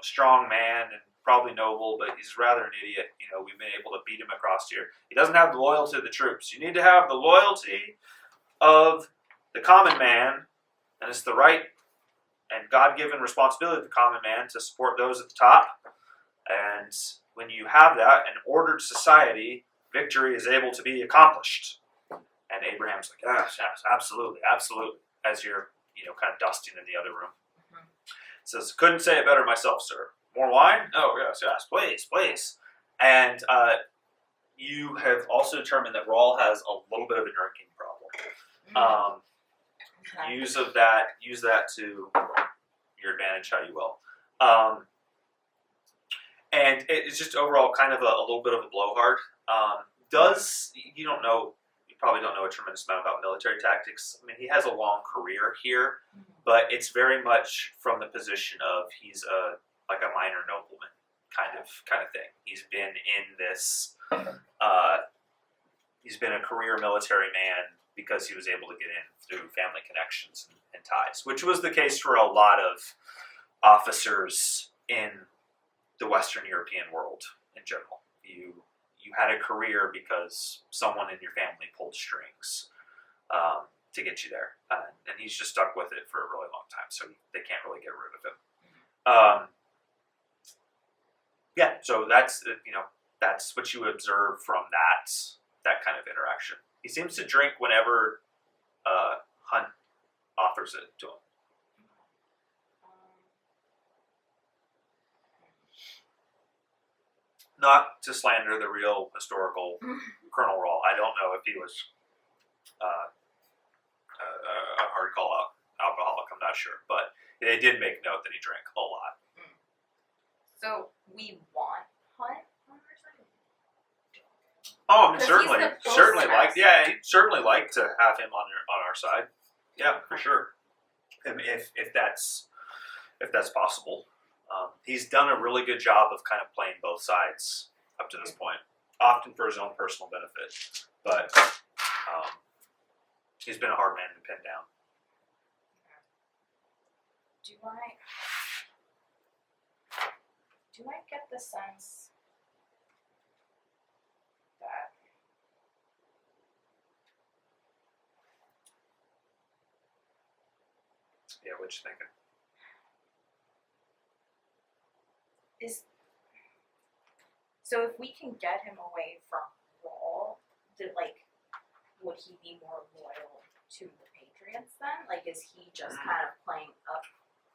strong man and probably noble, but he's rather an idiot. We've been able to beat him across here. He doesn't have the loyalty of the troops. You need to have the loyalty of the common man, and it's the right and God-given responsibility of the common man to support those at the top. And when you have that, an ordered society, victory is able to be accomplished. And Abraham's like, yes, absolutely, absolutely, as you're, kind of dusting in the other room. Says, couldn't say it better myself, sir. More wine? Oh, yes, please, please. And you have also determined that Rawl has a little bit of a drinking problem. Use that to your advantage how you will. And it's just overall kind of a little bit of a blowhard. You probably don't know a tremendous amount about military tactics. I mean, he has a long career here, but it's very much from the position of he's like a minor nobleman kind of thing. He's been in this. He's been a career military man because he was able to get in through family connections and ties, which was the case for a lot of officers in the Western European world in general. You had a career because someone in your family pulled strings to get you there, and he's just stuck with it for a really long time, so they can't really get rid of him. So that's what you observe from that kind of interaction. He seems to drink whenever Hunt offers it to him. Not to slander the real historical Colonel Rawl. I don't know if he was a hardcore alcoholic. I'm not sure, but they did make note that he drank a lot. So we want Hunt on our side? Oh, I mean, 'Cause certainly, he's the certainly postmaster. he'd certainly like to have him on our side. Yeah, for sure. And if that's possible. He's done a really good job of kind of playing both sides up to this point, often for his own personal benefit. But he's been a hard man to pin down. Do I get the sense that Yeah, what you thinking? so if we can get him away from Rawl, would he be more loyal to the Patriots then? Is he just kind of playing up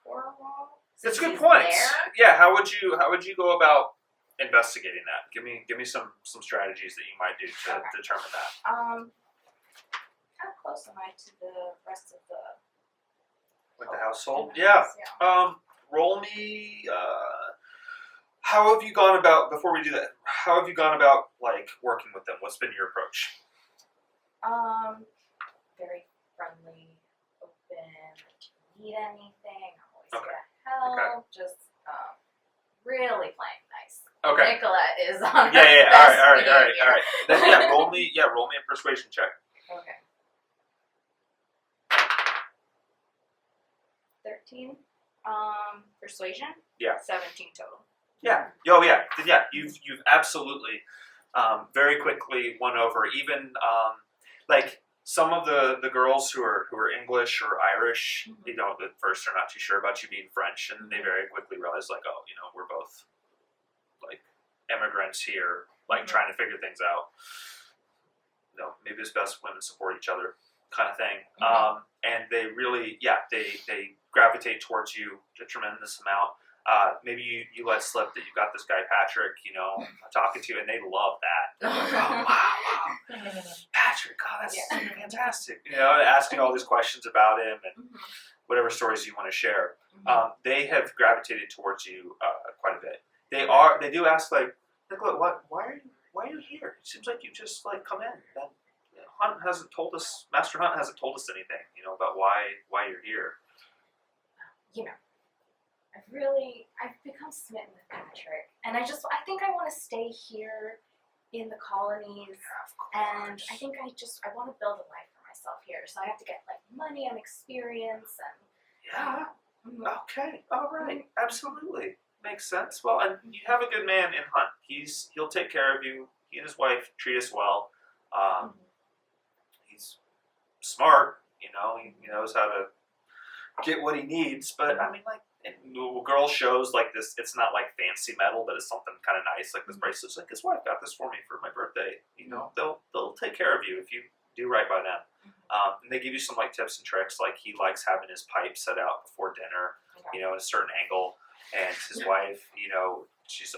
for Rawl? That's a good He's point. there? Yeah, how would you go about investigating that? Give me some strategies that you might do to Okay. determine that. How close am I to the rest of the With the household? in the Yeah. house? Roll me. How have you gone about before we do that? How have you gone about working with them? What's been your approach? Very friendly, open. If you need anything, I'm always Okay. here to help. Okay. Just really playing nice. Okay. Nicolette is on her Yeah. best All right. behavior. Then roll me a persuasion check. Okay. 13. Persuasion. Yeah. 17 total. Yeah. Oh yeah. Yeah. You've absolutely very quickly won over even some of the girls who are English or Irish. Mhm. At first they're not too sure about you being French, and they very quickly realize we're both immigrants here, trying to figure things out. Maybe it's best women support each other, kind of thing. And they really, they gravitate towards you a tremendous amount. Maybe you let slip that you got this guy Patrick, talking to you, and they love that. They're like, oh wow, Patrick, that's fantastic. Asking all these questions about him and whatever stories you want to share. They have gravitated towards you quite a bit. They do ask look, why are you here? It seems like you just come in. Master Hunt hasn't told us anything, about why you're here. I've become smitten with Patrick, and I think I want to stay here in the colonies, and I think I want to build a life for myself here, so I have to get money and experience and Yeah. Okay. All right. Absolutely. Makes sense. Well, and you have a good man in Hunt. He'll take care of you. He and his wife treat us well. He's smart. He knows how to get what he needs. But I mean, like, girl shows like this. It's not like fancy metal, but it's something kind of nice. Like this bracelet's like his wife got this for me for my birthday. They'll take care of you if you do right by them. And they give you some like tips and tricks. Like he likes having his pipe set out before dinner, at a certain angle. And his wife, she's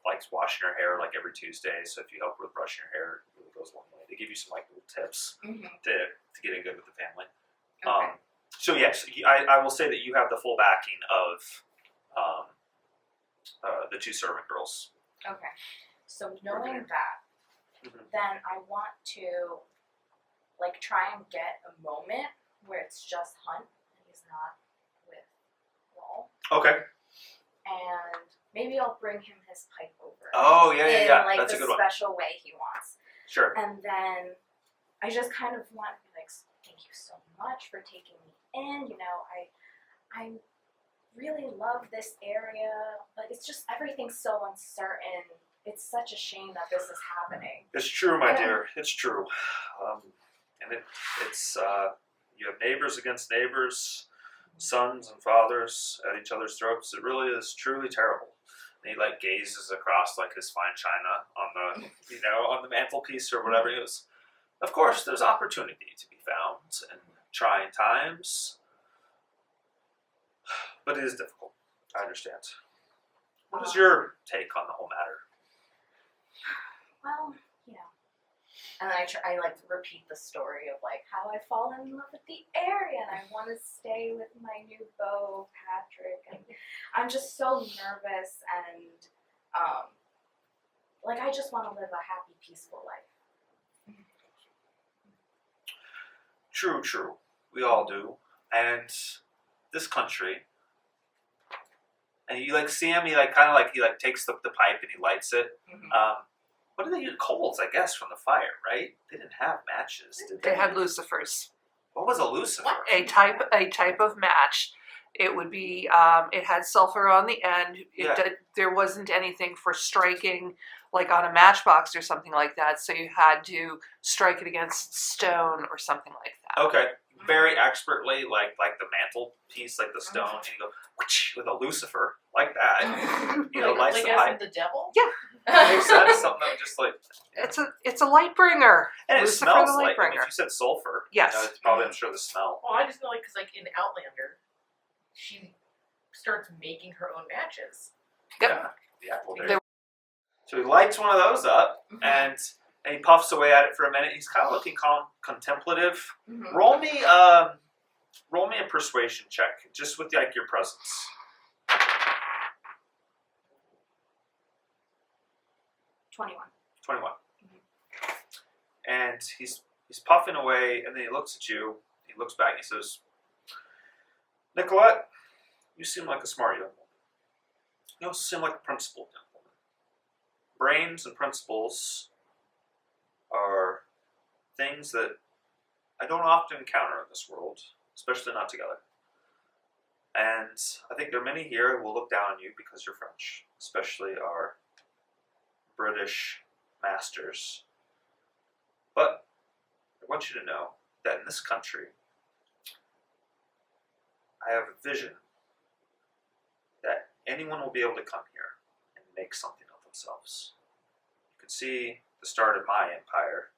likes washing her hair like every Tuesday. So if you help her with brushing her hair, it really goes a long way. They give you some like little tips to get in good with the family. Okay. So yes, I will say that you have the full backing of the two servant girls. Okay. So knowing that, then I want to like try and get a moment where it's just Hunt and he's not with Wall. Okay. And maybe I'll bring him his pipe over. Oh yeah. In like That's a the good one. special way he wants. Sure. And then I just kind of want to be like, thank you so much for taking me in. I really love this area, but it's just everything's so uncertain. It's such a shame that this is happening. It's true, my dear. It's true. And it's you have neighbors against neighbors, sons and fathers at each other's throats. It really is truly terrible. And he like gazes across like his fine china on the on the mantelpiece or whatever. He goes, of course, there's opportunity to be found in trying times, but it is difficult. I understand. What is your take on the whole matter? Well, and then I like to repeat the story of like how I fallen in love with the area and I want to stay with my new beau, Patrick, and I'm just so nervous and like I just want to live a happy, peaceful life. True. We all do. And this country, and you like see him, he takes the pipe and he lights it. What do they use? Coals, I guess, from the fire, right? They didn't have matches, did they? They had lucifers. What was a lucifer? A type of match. It would be. It had sulfur on the end. There wasn't anything for striking, like on a matchbox or something like that. So you had to strike it against stone or something like that. Okay, very expertly, like the mantelpiece, like the stone, and you go whoosh, with a lucifer like that. Lights the as pipe. in the devil? Yeah. Makes sense. Something that just like It's a light bringer. and it Lucifer smells the like. light If you said sulfur, Yes. It's probably I'm sure the smell. Well, I just know because like in Outlander, she starts making her own matches. Yep. Yeah. Well, There- so he lights one of those up, and he puffs away at it for a minute. He's kind of looking calm, contemplative. Roll me a persuasion check, just with like your presence. 21. And he's puffing away, and then he looks at you. He looks back and he says, Nicolette, you seem like a smart young woman. You also seem like a principled young woman. Brains and principles are things that I don't often encounter in this world, especially not together. And I think there are many here who will look down on you because you're French, especially our British masters. But I want you to know that in this country, I have a vision that anyone will be able to come here and make something of themselves. You can see the start of my empire.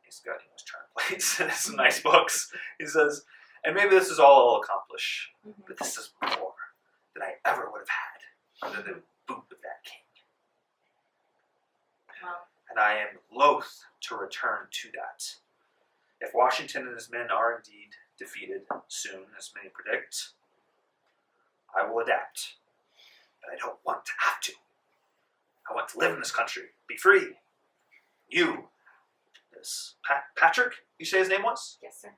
He's got trying plates and some nice books. He says, and maybe this is all I'll accomplish, but this is more than I ever would have had under the boot of that king. And I am loath to return to that. If Washington and his men are indeed defeated soon, as many predict, I will adapt. But I don't want to have to. I want to live in this country, be free. You, this Patrick, you say his name was? Yes, sir.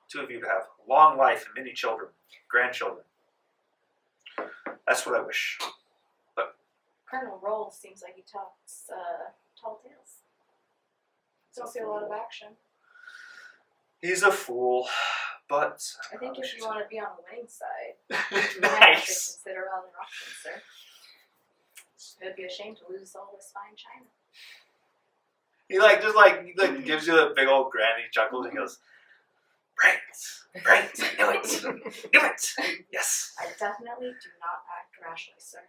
Two of you to have long life and many children, grandchildren. That's what I wish. Colonel Roll seems like he talks tall tales. Don't see a lot of action. He's a fool, But I think if you want to be on the winning side, you might have to nice. consider other options, sir. It'd be a shame to lose all this fine china. He gives you a big old grin. He chuckles and he goes, "Brains, brains, I knew it, knew it. Yes, I definitely do not act rashly, sir.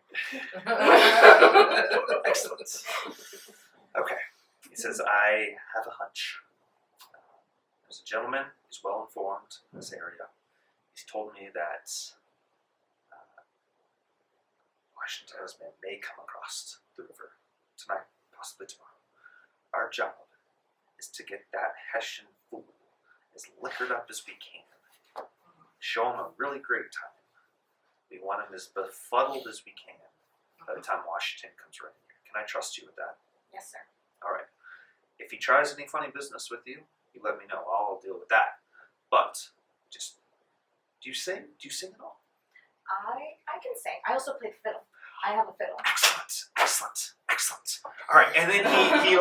excellent." Okay, he says, "I have a hunch. There's a gentleman who's well informed in this area. He's told me that Washington's men may come across the river tonight, possibly tomorrow. Our job is to get that Hessian fool as liquored up as we can. Show him a really great time. We want him as befuddled as we can by the time Washington comes around here. Can I trust you with that?" Yes, sir. All right. If he tries any funny business with you, you let me know. I'll deal with that. But just, do you sing? Do you sing at all? I can sing. I also play the fiddle. I have a fiddle. Excellent, excellent, excellent. All right, and then he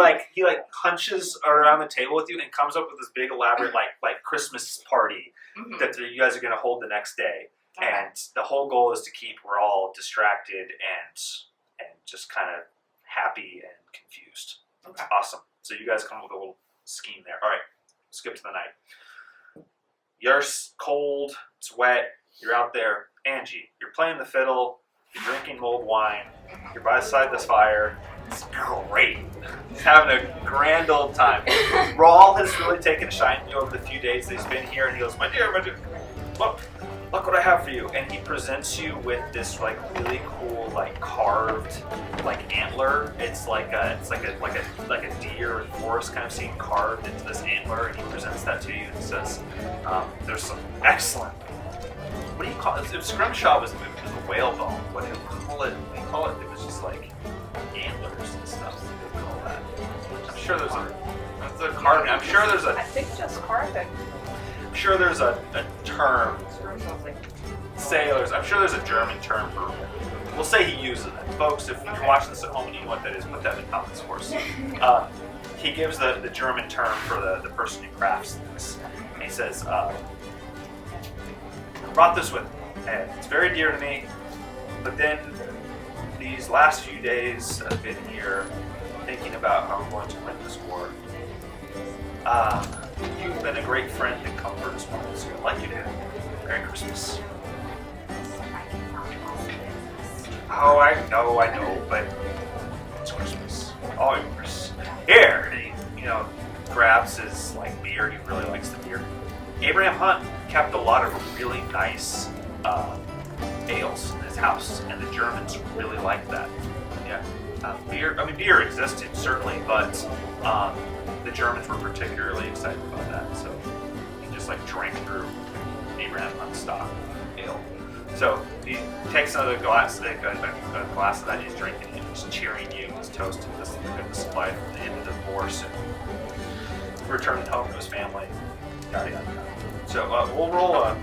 hunches around the table with you and comes up with this big elaborate like Christmas party Mm-hmm. that you guys are going to hold the next day. Okay. And the whole goal is to keep we're all distracted and just kind of happy and confused. Okay. Awesome. So you guys come up with a little scheme there. All right, skip to the night. You're cold. It's wet. You're out there. Angie, you're playing the fiddle. You're drinking mulled wine. You're by the side of this fire. It's great. He's having a grand old time. Rawl has really taken a shine to you over the few days that he's been here, and he goes, my dear, look what I have for you. And he presents you with this like really cool like carved like antler. It's like a deer or forest kind of scene carved into this antler, and he presents that to you and says, there's some excellent. What do you call it? If Scrimshaw was a whale bone, what do you call it? What do you call it? It was just like antlers and stuff. What do you call that? I'm sure there's a carving. I'm sure there's I think just carving. I'm sure there's a term. Sounds like Sailors. I'm sure there's a German term for. We'll say he uses it, folks. If you're watching this at home and you know what that is, put that in the comments for us. He gives the German term for the person who crafts this, and he says, "I brought this with me, and it's very dear to me. But then these last few days, I've been here thinking about how we're going to win this war. You've been a great friend and comfort as well, so I'd like you to Merry Christmas." Oh, I know, but it's Christmas. All yours. Here, and he, grabs his beer. He really likes the beer. Abraham Hunt kept a lot of really nice ales in his house, and the Germans really liked that. Yeah, beer existed certainly, but the Germans were particularly excited about that. So he just drank through Abraham Hunt stock ale. So he takes another glass, a glass of that. He's drinking it. He's cheering you. He's toasting this goodness of life, the end of the divorce, and returning home to his family. Yada yada yada. So we'll roll a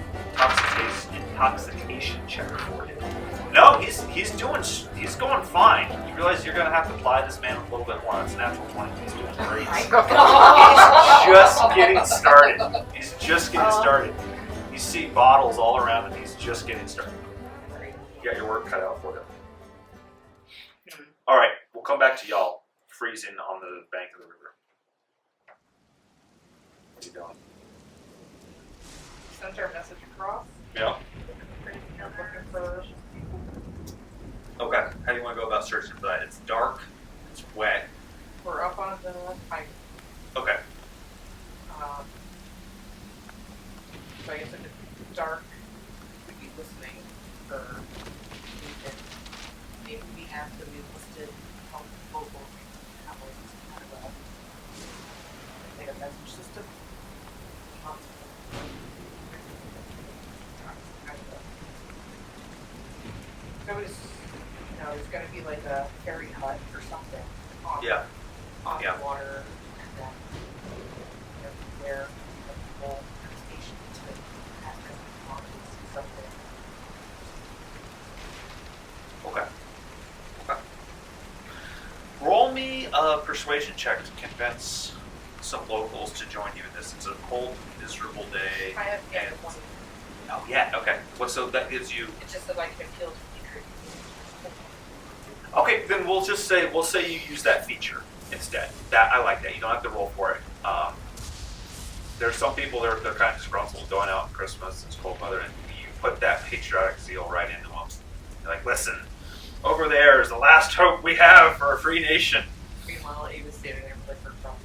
intoxication check for him. No, he's going fine. You realize you're gonna have to ply this man a little bit more. It's natural 20. He's doing great. He's just getting started. He's just getting started. You see bottles all around him. He's just getting started. You got your work cut out for him. All right, we'll come back to y'all freezing on the bank of the river. What are you doing? sent our message across. Yeah. You're looking for. Okay. How do you want to go about searching for that? It's dark. It's wet. We're up on the pipe. Okay. So I guess if it's dark, we'd be listening for music. Maybe we have to be listed on local outlets, kind of a message system. So it's, there's going to be like a ferry hut or something on, Yeah. on Yeah. the water, and then where the people stationed to have commodities and something. Okay. Okay. Roll me a persuasion check to convince some locals to join you in this. It's a cold, miserable day. I have And- one. Oh yeah, okay. So that gives you. It's just that I can kill Okay, then we'll say you use that feature instead. That I like that. You don't have to roll for it. There's some people they're kind of disgruntled going out on Christmas. It's cold weather, and you put that patriotic zeal right into them. You're like, listen, over there is the last hope we have for a free nation. Meanwhile, Eve is standing there with her drum.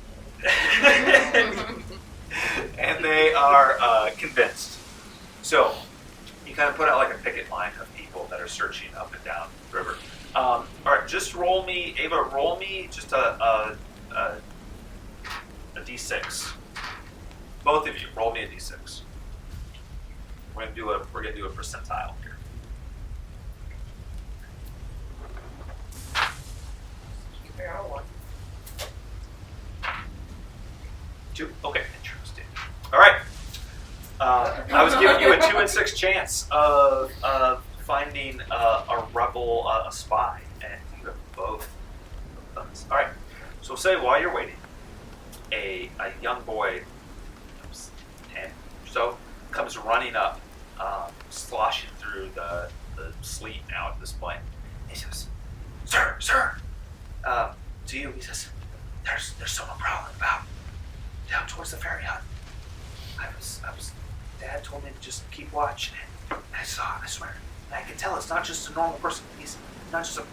And they are convinced. So you kind of put out like a picket line of people that are searching up and down the river. All right, just roll me, Ava. Roll me just a d6. Both of you, roll me a d6. We're gonna do a percentile here. I got one. 2. Okay, interesting. All right. I was giving you a 2 in 6 chance of finding a rebel, a spy, and you have both of those. All right. So say while you're waiting, a young boy, 10 or so, comes running up, sloshing through the sleet now at this point. He says, "Sir," to you. He says, "There's someone prowling about down towards the ferry hut. I was. Dad told me to just keep watch, and I saw. I swear, and I can tell it's not just a normal person. He's not just a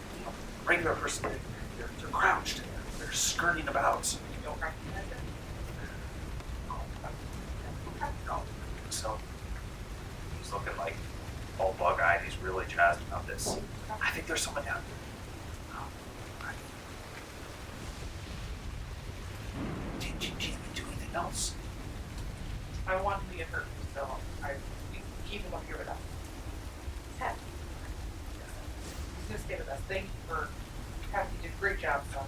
regular person. They're crouched. They're skirting about. You don't recognize it? No. So he's looking like all bug-eyed. He's really jazzed about this. I think there's someone down there. Right. Do you do anything else?" I want him to get hurt, so I keep him up here with us. He's gonna stay with us. Thank you for having you did a great job, son.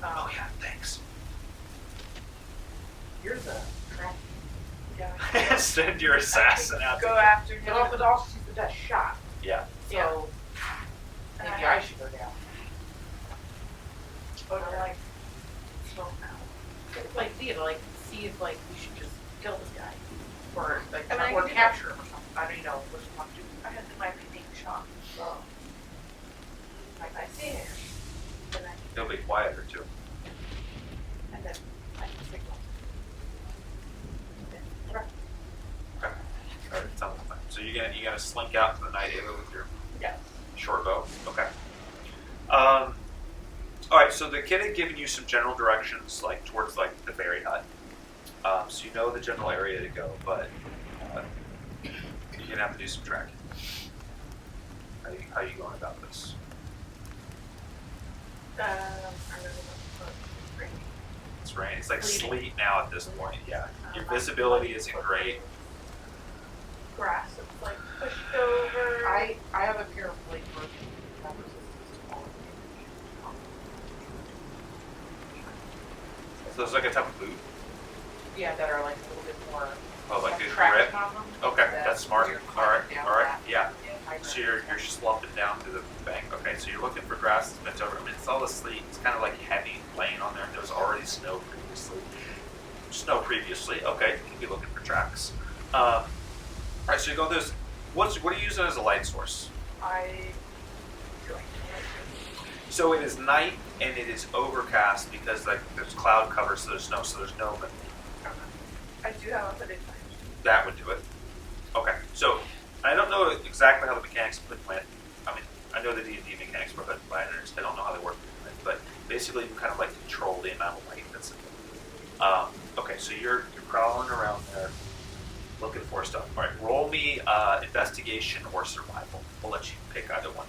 Oh yeah, thanks. You're the crap guy. Send your assassin out. Go after him. But also she's the best shot. Yeah. So maybe I should go down. But like, slow down. Like see if like we should just kill this guy. Or like I mean, I or can do capture him or something. I don't know what you want to do. I had the might be being shot. So, like I see him, then I He'll be quieter too. and then I can signal. Okay. Alright, sounds fine. So you gonna slink out to the night Ava with your Yes. short bow? Okay. Alright, so the kid had given you some general directions like towards like the ferry hut. So you know the general area to go, but you're gonna have to do some tracking. How are you going about this? I really want to bring It's raining. It's like Sleeting. sleet now at this point. Yeah. Your visibility isn't great. grass. It's like pushed over. I have a pair of blade birds that have resistance to all So there's like a type of boot. Yeah, that are like a little bit more Like a traction grip. on them. Okay, That that's smart. you're All right, climbing down all right, that. yeah. I So you're slumping down to the bank. Okay, so you're looking for grass that's bent over. I mean, it's all the sleet. It's kind of like heavy laying on there. There was already snow previously. Okay, you can be looking for tracks. All right, so you go this. What are you using as a light source? So it is night and it is overcast because like there's cloud cover, so there's snow, so there's no. I do have a hooded knife. That would do it. Okay, so I don't know exactly how the mechanics of hood plant. I mean, I know the D&D mechanics for hood planters. I don't know how they work, but basically you kind of like control the amount of light that's in them. Okay, so you're crawling around there, looking for stuff. All right, roll me investigation or survival. We'll let you pick either one.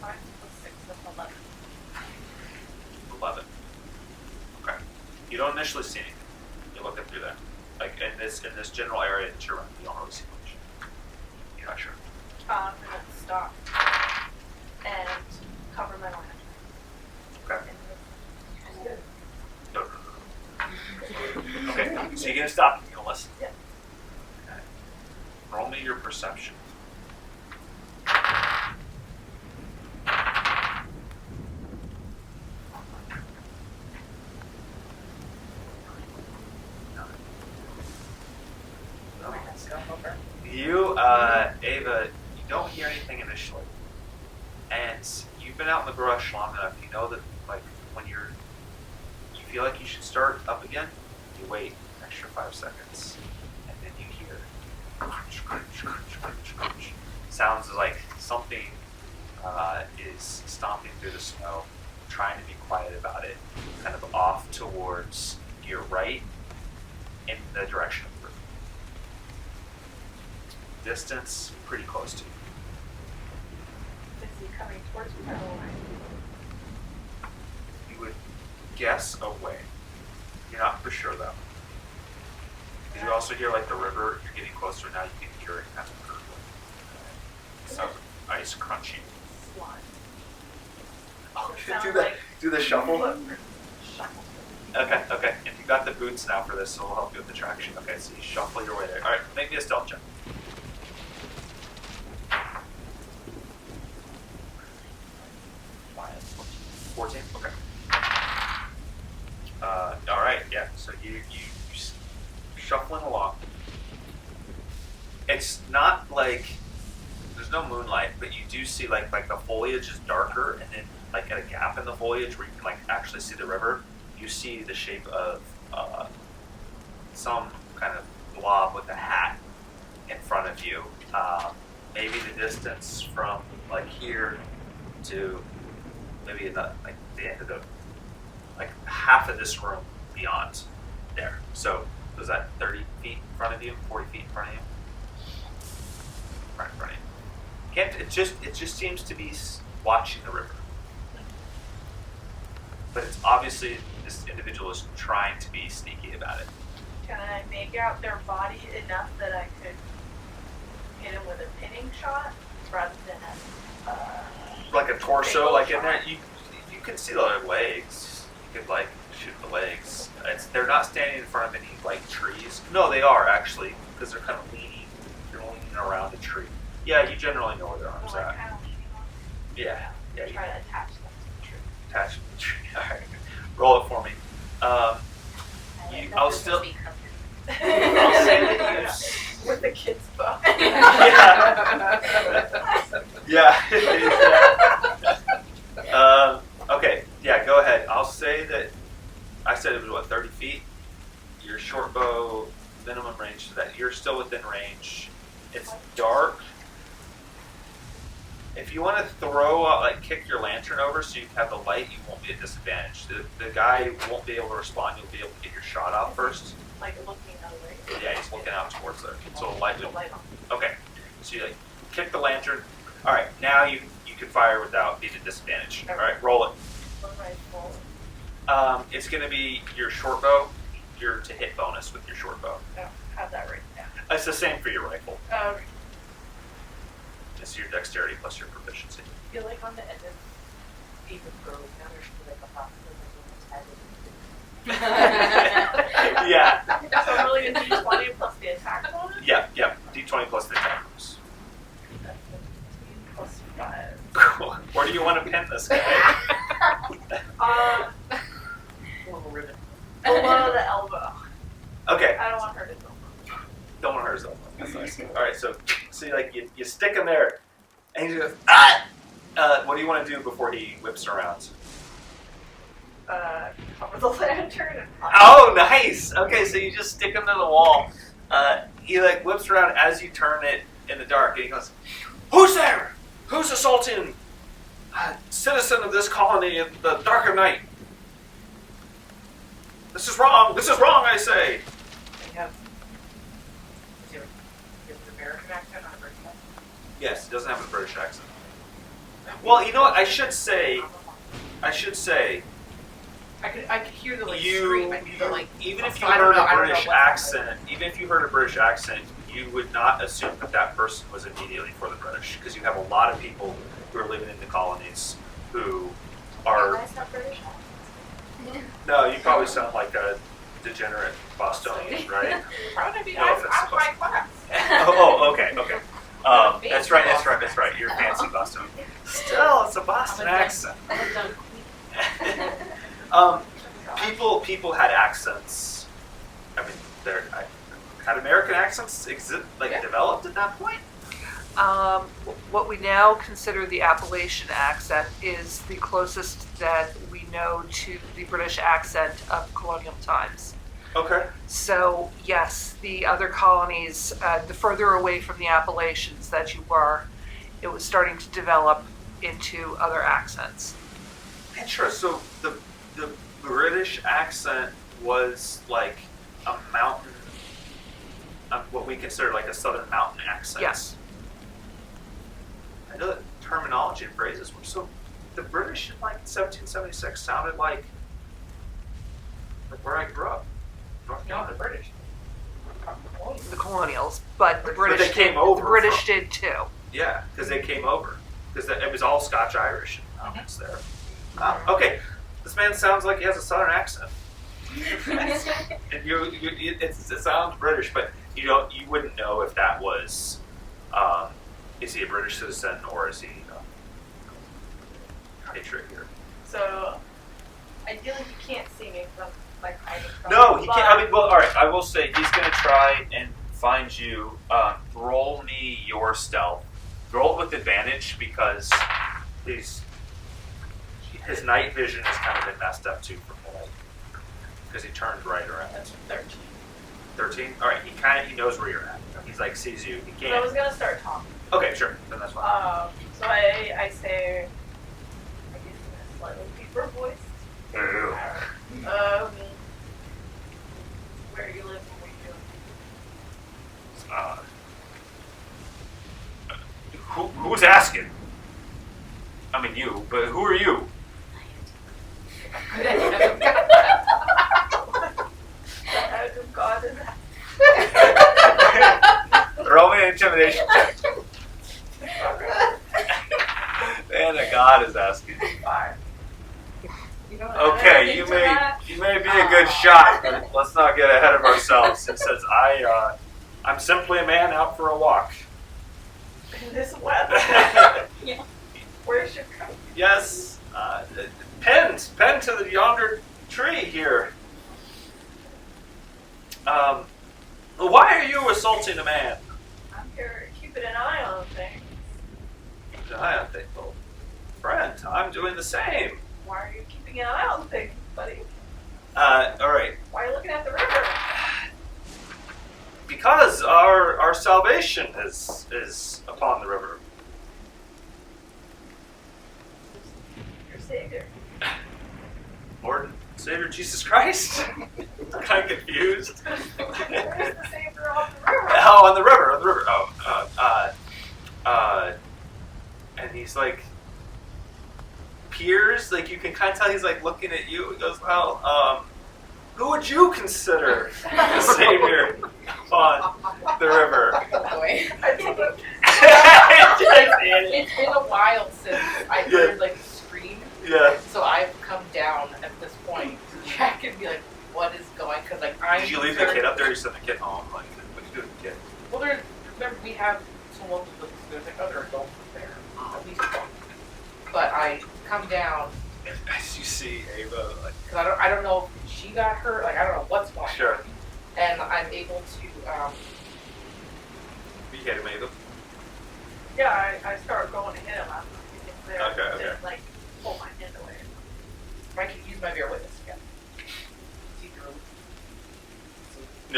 5 plus 6 plus 11. 11. Okay. You don't initially see anything. You're looking through there. Like in this general area that you're running, you don't really see much. You're not sure. I'm gonna stop and cover my lantern. Okay. No. Okay. So you're gonna stop. You're gonna listen. Yeah. Okay. Roll me your perception. been out in the brush long enough. You know that like when you feel like you should start up again, you wait an extra 5 seconds, and then you hear crunch, crunch, crunch, crunch, crunch. Sounds like something is stomping through the snow, trying to be quiet about it, kind of off towards your right in the direction of the river. Distance, pretty close to you. Is he coming towards me or away? You would guess away. You're not for sure though. Because you also hear like the river, you're getting closer now, you can hear it kind of gurgling. Sounds of ice crunching. Slime. Oh, Sounds do the shuffle. Shuffle. Okay. And you got the boots now for this, so it'll help you with the traction. Okay, so you shuffle your way there. Alright, make me a stealth check. Fine. 14? Okay. Alright, yeah. So you shuffling along. It's not like there's no moonlight, but you do see like the foliage is darker, and then like at a gap in the foliage where you can like actually see the river, you see the shape of some kind of blob with a hat in front of you. Maybe the distance from like here to maybe the end of the like half of this room beyond there. So was that 30 feet in front of you, 40 feet in front of you? Right in front of you. Can't it just seems to be watching the river. But it's obviously this individual is trying to be sneaky about it. Can I make out their body enough that I could hit him with a pinning shot rather than Like a torso, Single like in shot. there, you can see the legs. You could like shoot the legs. They're not standing in front of any like trees. No, they are actually, because they're kind of leaning. They're leaning around a tree. Yeah, you generally know where their arms like are. kind of leaning on? Yeah. You Try to attach them to the tree. attach them to the tree. All right, roll it for me. I'll still. I'll say that you. With the kid's bow. Yeah. Okay. Yeah. Go ahead. I'll say that. I said it was what 30 feet. Your short bow minimum range to that. You're still within range. It's dark. If you want to throw kick your lantern over so you have the light, you won't be at disadvantage. The guy won't be able to respond. You'll be able to get your shot out first. Like looking that way. Yeah, he's looking out towards there. So light The will. light on. Okay. So you kick the lantern. All right. Now you can fire without being at disadvantage. All right. Roll it. What am I rolling? It's going to be your short bow. Your to hit bonus with your short bow. Oh, have that right now. It's the same for your rifle. I It's your dexterity plus your proficiency. feel like on the end of Even Grove, now there should be like a box of Yeah. So really a D20 plus the attack bonus? Yeah. D20 plus the attack bonus. That's 15 plus 5. Cool. Where do you want to pin this guy? Little ribbon. Below the elbow. Okay. I don't want her to go. Don't want to hurt his elbow. That's nice. All right. So you stick him there, and he goes ah. What do you want to do before he whips around? Cover the lantern and Oh, nice. Okay, so you just stick him to the wall. He whips around as you turn it in the dark, and he goes, "Who's there? Who's assaulting a citizen of this colony in the dark of night? This is wrong. This is wrong, I say." You have an American accent on a British accent? Yes, he doesn't have a British accent. Well, you know what? I should say. I could hear the You, scream. I could hear even if you I don't heard know- a I don't know British what- accent, you would not assume that person was immediately for the British, because you have a lot of people who are living in the colonies who are. Guys have British accents? No, you probably sound like a degenerate Bostonian, right? Proud of you. No, I'm that's high class. Okay. That's right. You're fancy Boston. Still, it's a Boston accent. People had accents. I mean, had American accents developed at that point? What we now consider the Appalachian accent is the closest that we know to the British accent of colonial times. Okay. So yes, the other colonies, the further away from the Appalachians that you were, it was starting to develop into other accents. Interesting. So the British accent was like a mountain, what we consider like a southern mountain accent. Yes. I know that terminology and phrases were so. The British in like 1776 sounded like where I grew up, North Not the Carolina. British. The colonials, but the But British they came did, over the British from- did too. Yeah, because they came over. Because it was all Scotch Irish in the mountains there. Okay, this man sounds like he has a southern accent. And it sounds British, but you wouldn't know if that was, is he a British citizen or is he a patriot here? So, ideally, you can't see me from like hiding from. No, he but- can't. I mean, well, all right. I will say he's going to try and find you. Roll me your stealth. Roll it with advantage because his night vision has kind of been messed up too from the light because he turned right around. That's 13. 13. All right. He knows where you're at. He's like sees you. He So I was can't. gonna start talking. Okay, sure. Then that's fine. So I say, I guess in a slightly deeper voice. Ew. Where you live and what you do. Who's asking? I mean you, but who are you? The hand of God is Roll me an intimidation check. Man, a god is asking. fire. You don't Okay, you may be a good shot, but let's not get ahead of ourselves. It says I'm simply a man out for a walk. In this weather. Yeah. Where's your coat? Yes, pinned to the yonder tree here. Why are you assaulting a man? I'm here keeping an eye on things. Keep an eye on things, well, friend. I'm doing the same. Why are you keeping an eye on things, buddy? All right. Why are you looking at the river? Because our salvation is upon the river. Your savior. Lord and Savior Jesus Christ? I'm kind of confused. Where's the savior on the river? Oh, on the river. And he's like, peers, like you can kind of tell he's like looking at you. He goes, well, who would you consider the Savior on the river? Boy. I think It's been a while since I heard like the scream, Yeah. so I've come down at this point to check and be like, what is going? Because like I'm. Did you leave the kid up there? You sent the kid home? Like, what did you do with the kid? Well, remember we have some locals with us. There's like other adults there, at least one. But I come down As you see Ava, like, because I don't know if she got hurt. Like I don't know what's going on. sure. And I'm able to You hit him, Ava. yeah, I start going to hit him. I'm it's there. Okay. Just like pull my hand away. if I can use my bear witness again. See through.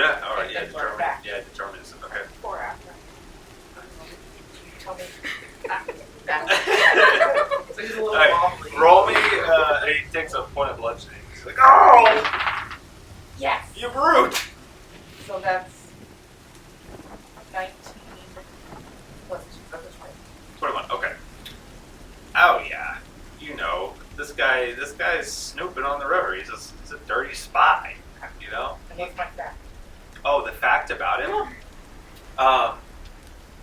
Yeah, alright, And yeah, then run determine. back. Yeah, determinism. Okay. Before or after. You tell me. That. So he's a little Alright, wobbly. roll me, he takes a point of bludgeoning. He's like, oh! Yes. You brute! So that's 19 plus 2. That's 20. 21, okay. Oh yeah. You know, this guy's snooping on the river. He's a dirty spy. You know? And what's my fact? Oh, the fact about him?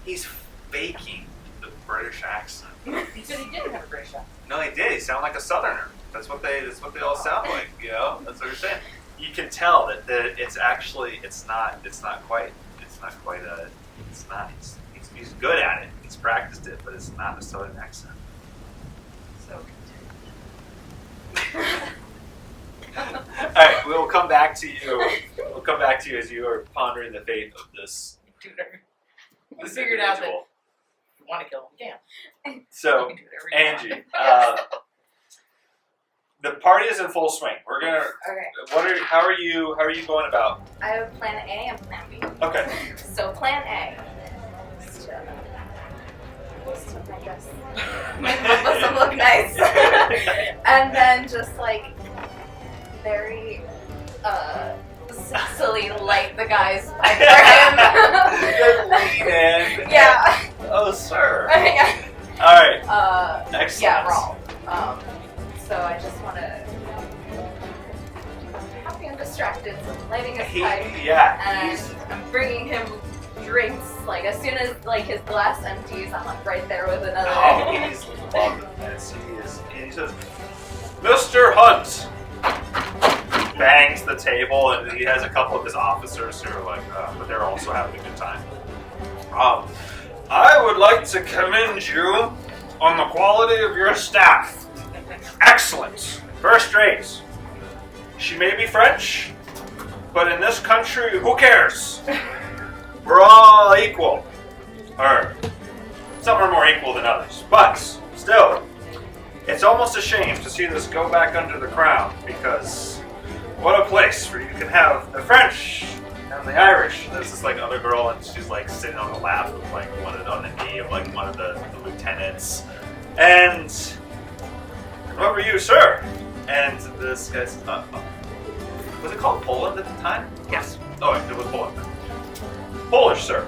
He's faking the British accent. He said he didn't have a British accent. No, he did. He sounded like a Southerner. That's what they all sound like. You know, that's what you're saying. You can tell that it's actually it's not quite he's good at it. He's practiced it, but it's not a Southern accent. So All right, we'll come back to you. We'll come back to you as you are pondering the fate of this Dude, we figured out that individual. want to kill him, we can. So, We can do whatever you want. Angie, the party is in full swing. We're gonna. Okay. How are you going about? I have plan A and plan B. Okay. So plan A. Just my dress. My butt doesn't look nice. And then just like very silly light the guy's pipe for him. Lean in. Yeah. Oh, sir. Yeah. All right. Excellent. Yeah, wrong. So I just want to happy and distracted, so I'm lighting his pipe. And I'm bringing him drinks. Like as soon as like his glass empties, I'm like right there with another. Oh, he's loving this. He says, Mr. Hunt. Bangs the table, and he has a couple of his officers who are like, but they're also having a good time. I would like to commend you on the quality of your staff. Excellent. First rate. She may be French, but in this country, who cares? We're all equal. Or some are more equal than others. But still, it's almost a shame to see this go back under the crown, because what a place where you can have the French and the Irish. There's this like other girl, and she's like sitting on the lap of like on the knee of like one of the lieutenants. And what were you, sir? And this guy's was it called Poland at the time? Yes. Oh, it was Poland. Polish, sir.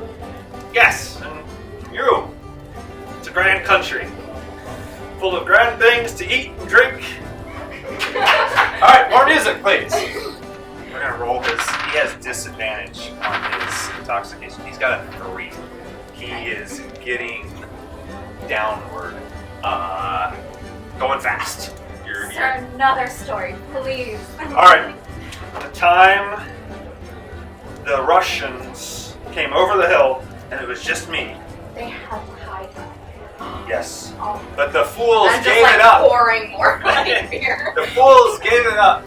Yes, and you. It's a grand country, full of grand things to eat and drink. All right, more music, please. We're gonna roll his. He has disadvantage on his intoxication. He's got a 3. He is getting downward, going fast. You're Another story, please. all right. The time the Russians came over the hill, and it was just me. They had to hide. Yes, Oh. but the fools I'm just gave like it up. pouring more money here. The fools gave it up.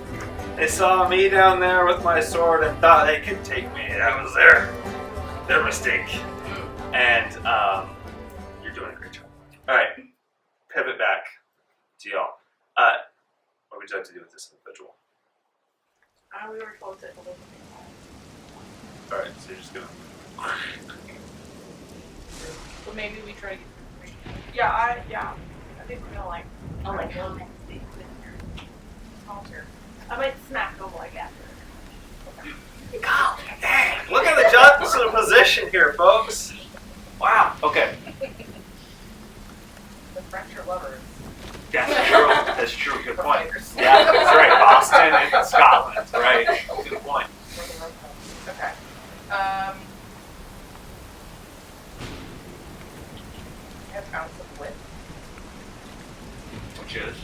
They saw me down there with my sword and thought they could take me. That was their mistake. And you're doing a great job. All right, pivot back to y'all. What would you like to do with this individual? We were told to. All right, so you're just gonna. So maybe we try to get information. Yeah, I think we're gonna like. Oh my god. I might smack him like after. God dang! Look at the juxtaposition here, folks. Wow. Okay. The French are lovers. That's true. That's true. Good point. Yeah, that's right. Boston and Scotland. Right. Good point. Okay. I have found some wit. Which is.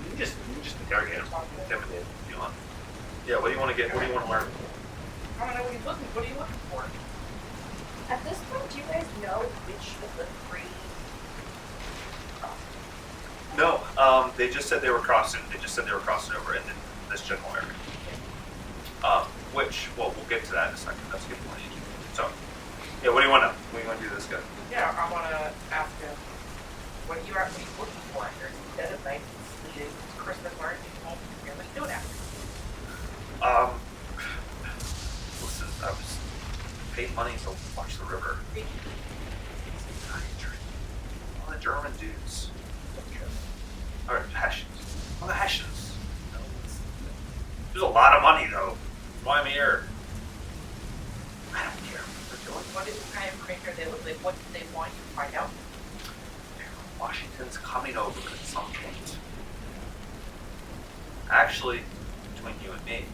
You can just interrogate him. Intimidate him if you want. Yeah. What do you want to get? What do you want to learn? I don't know what he's looking. What are you looking for? At this point, do you guys know which of the 3? No. They just said they were crossing. They just said they were crossing over in this general area. We'll get to that in a second. That's a good point. So, yeah. What do you want to? What do you want to do to this guy? Yeah, I want to ask him what are you actually looking for here? It's dead of night. It's Christmas. Why aren't you home? What are you doing after? Listen, I was paid money to watch the river. All the German dudes. Or Hessians. All the Hessians. There's a lot of money though. That's why I'm here. I don't care what they're doing. What is the kind of information are they looking like? What do they want you to find out? Washington's coming over at some point. Actually, between you and me,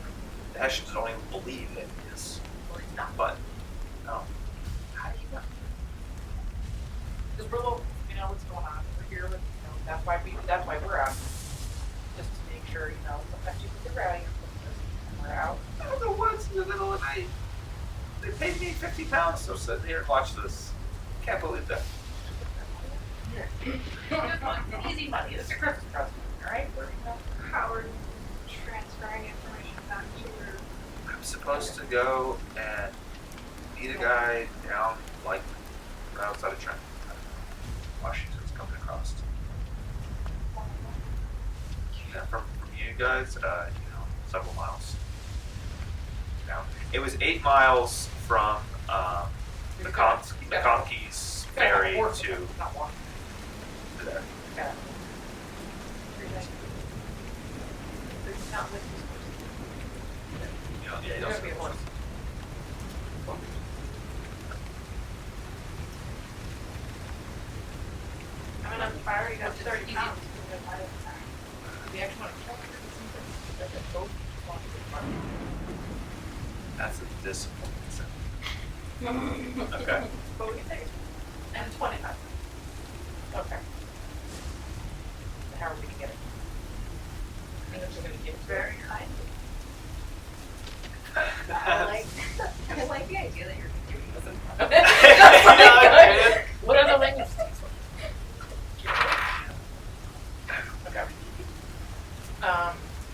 the Hessians don't even believe it is. Or he's not. But, no. How do you know? Because we're local. You know what's going on. We're here with, that's why we're out. Just to make sure, sometimes you can get rowdy and we're out. Out of the woods in the middle of the night. They paid me £50 to sit here and watch this. Can't believe that. It's easy money. It's a Christmas present, alright? Howard transferring information back to her. I'm supposed to go and meet a guy down like right outside of Trenton. Washington's coming across. Yeah, from you guys, several miles down. It was 8 miles from the Conkeys ferry to Not one. there. Yeah. It's not with Yeah, you There's don't gonna be a horse. I mean, I'm fire, you got 30 pounds. We actually want to check it. It seems like the boat wants to run. That's a disappointing sound. Okay. What would you think? And 25. Okay. How are we gonna get it? I think we're gonna get it. Very kind. I like the idea that you're doing this in front of Yeah, What are the rings? Okay.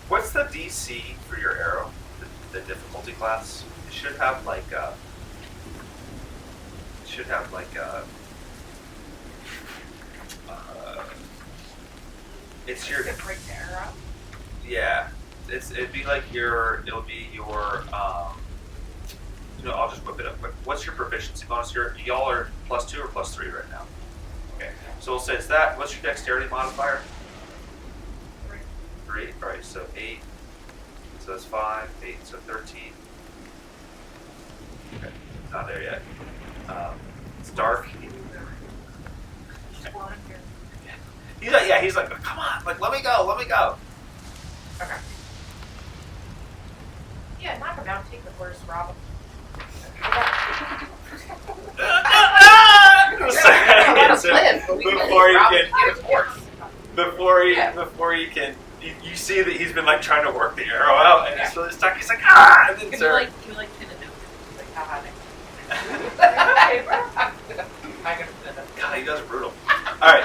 What's the DC for your arrow? The difficulty class? It should have like it's your It's right there, huh? yeah. It'll be your I'll just whip it up quick. What's your proficiency bonus? Y'all are +2 or +3 right now? Okay. So we'll say it's that. What's your dexterity modifier? 3. Alright, so 8. So that's 5, 8, so 13. Okay, it's not there yet. It's dark. He's like, come on, like let me go. Okay. Yeah, knock him out, take the horse, rob him. Before you can, you see that he's been like trying to work the arrow out, and it's really stuck. He's like, ah! And then Can sir, you like pin a note? Like, haha, I'm gonna pin a note. God, you guys are brutal. All right,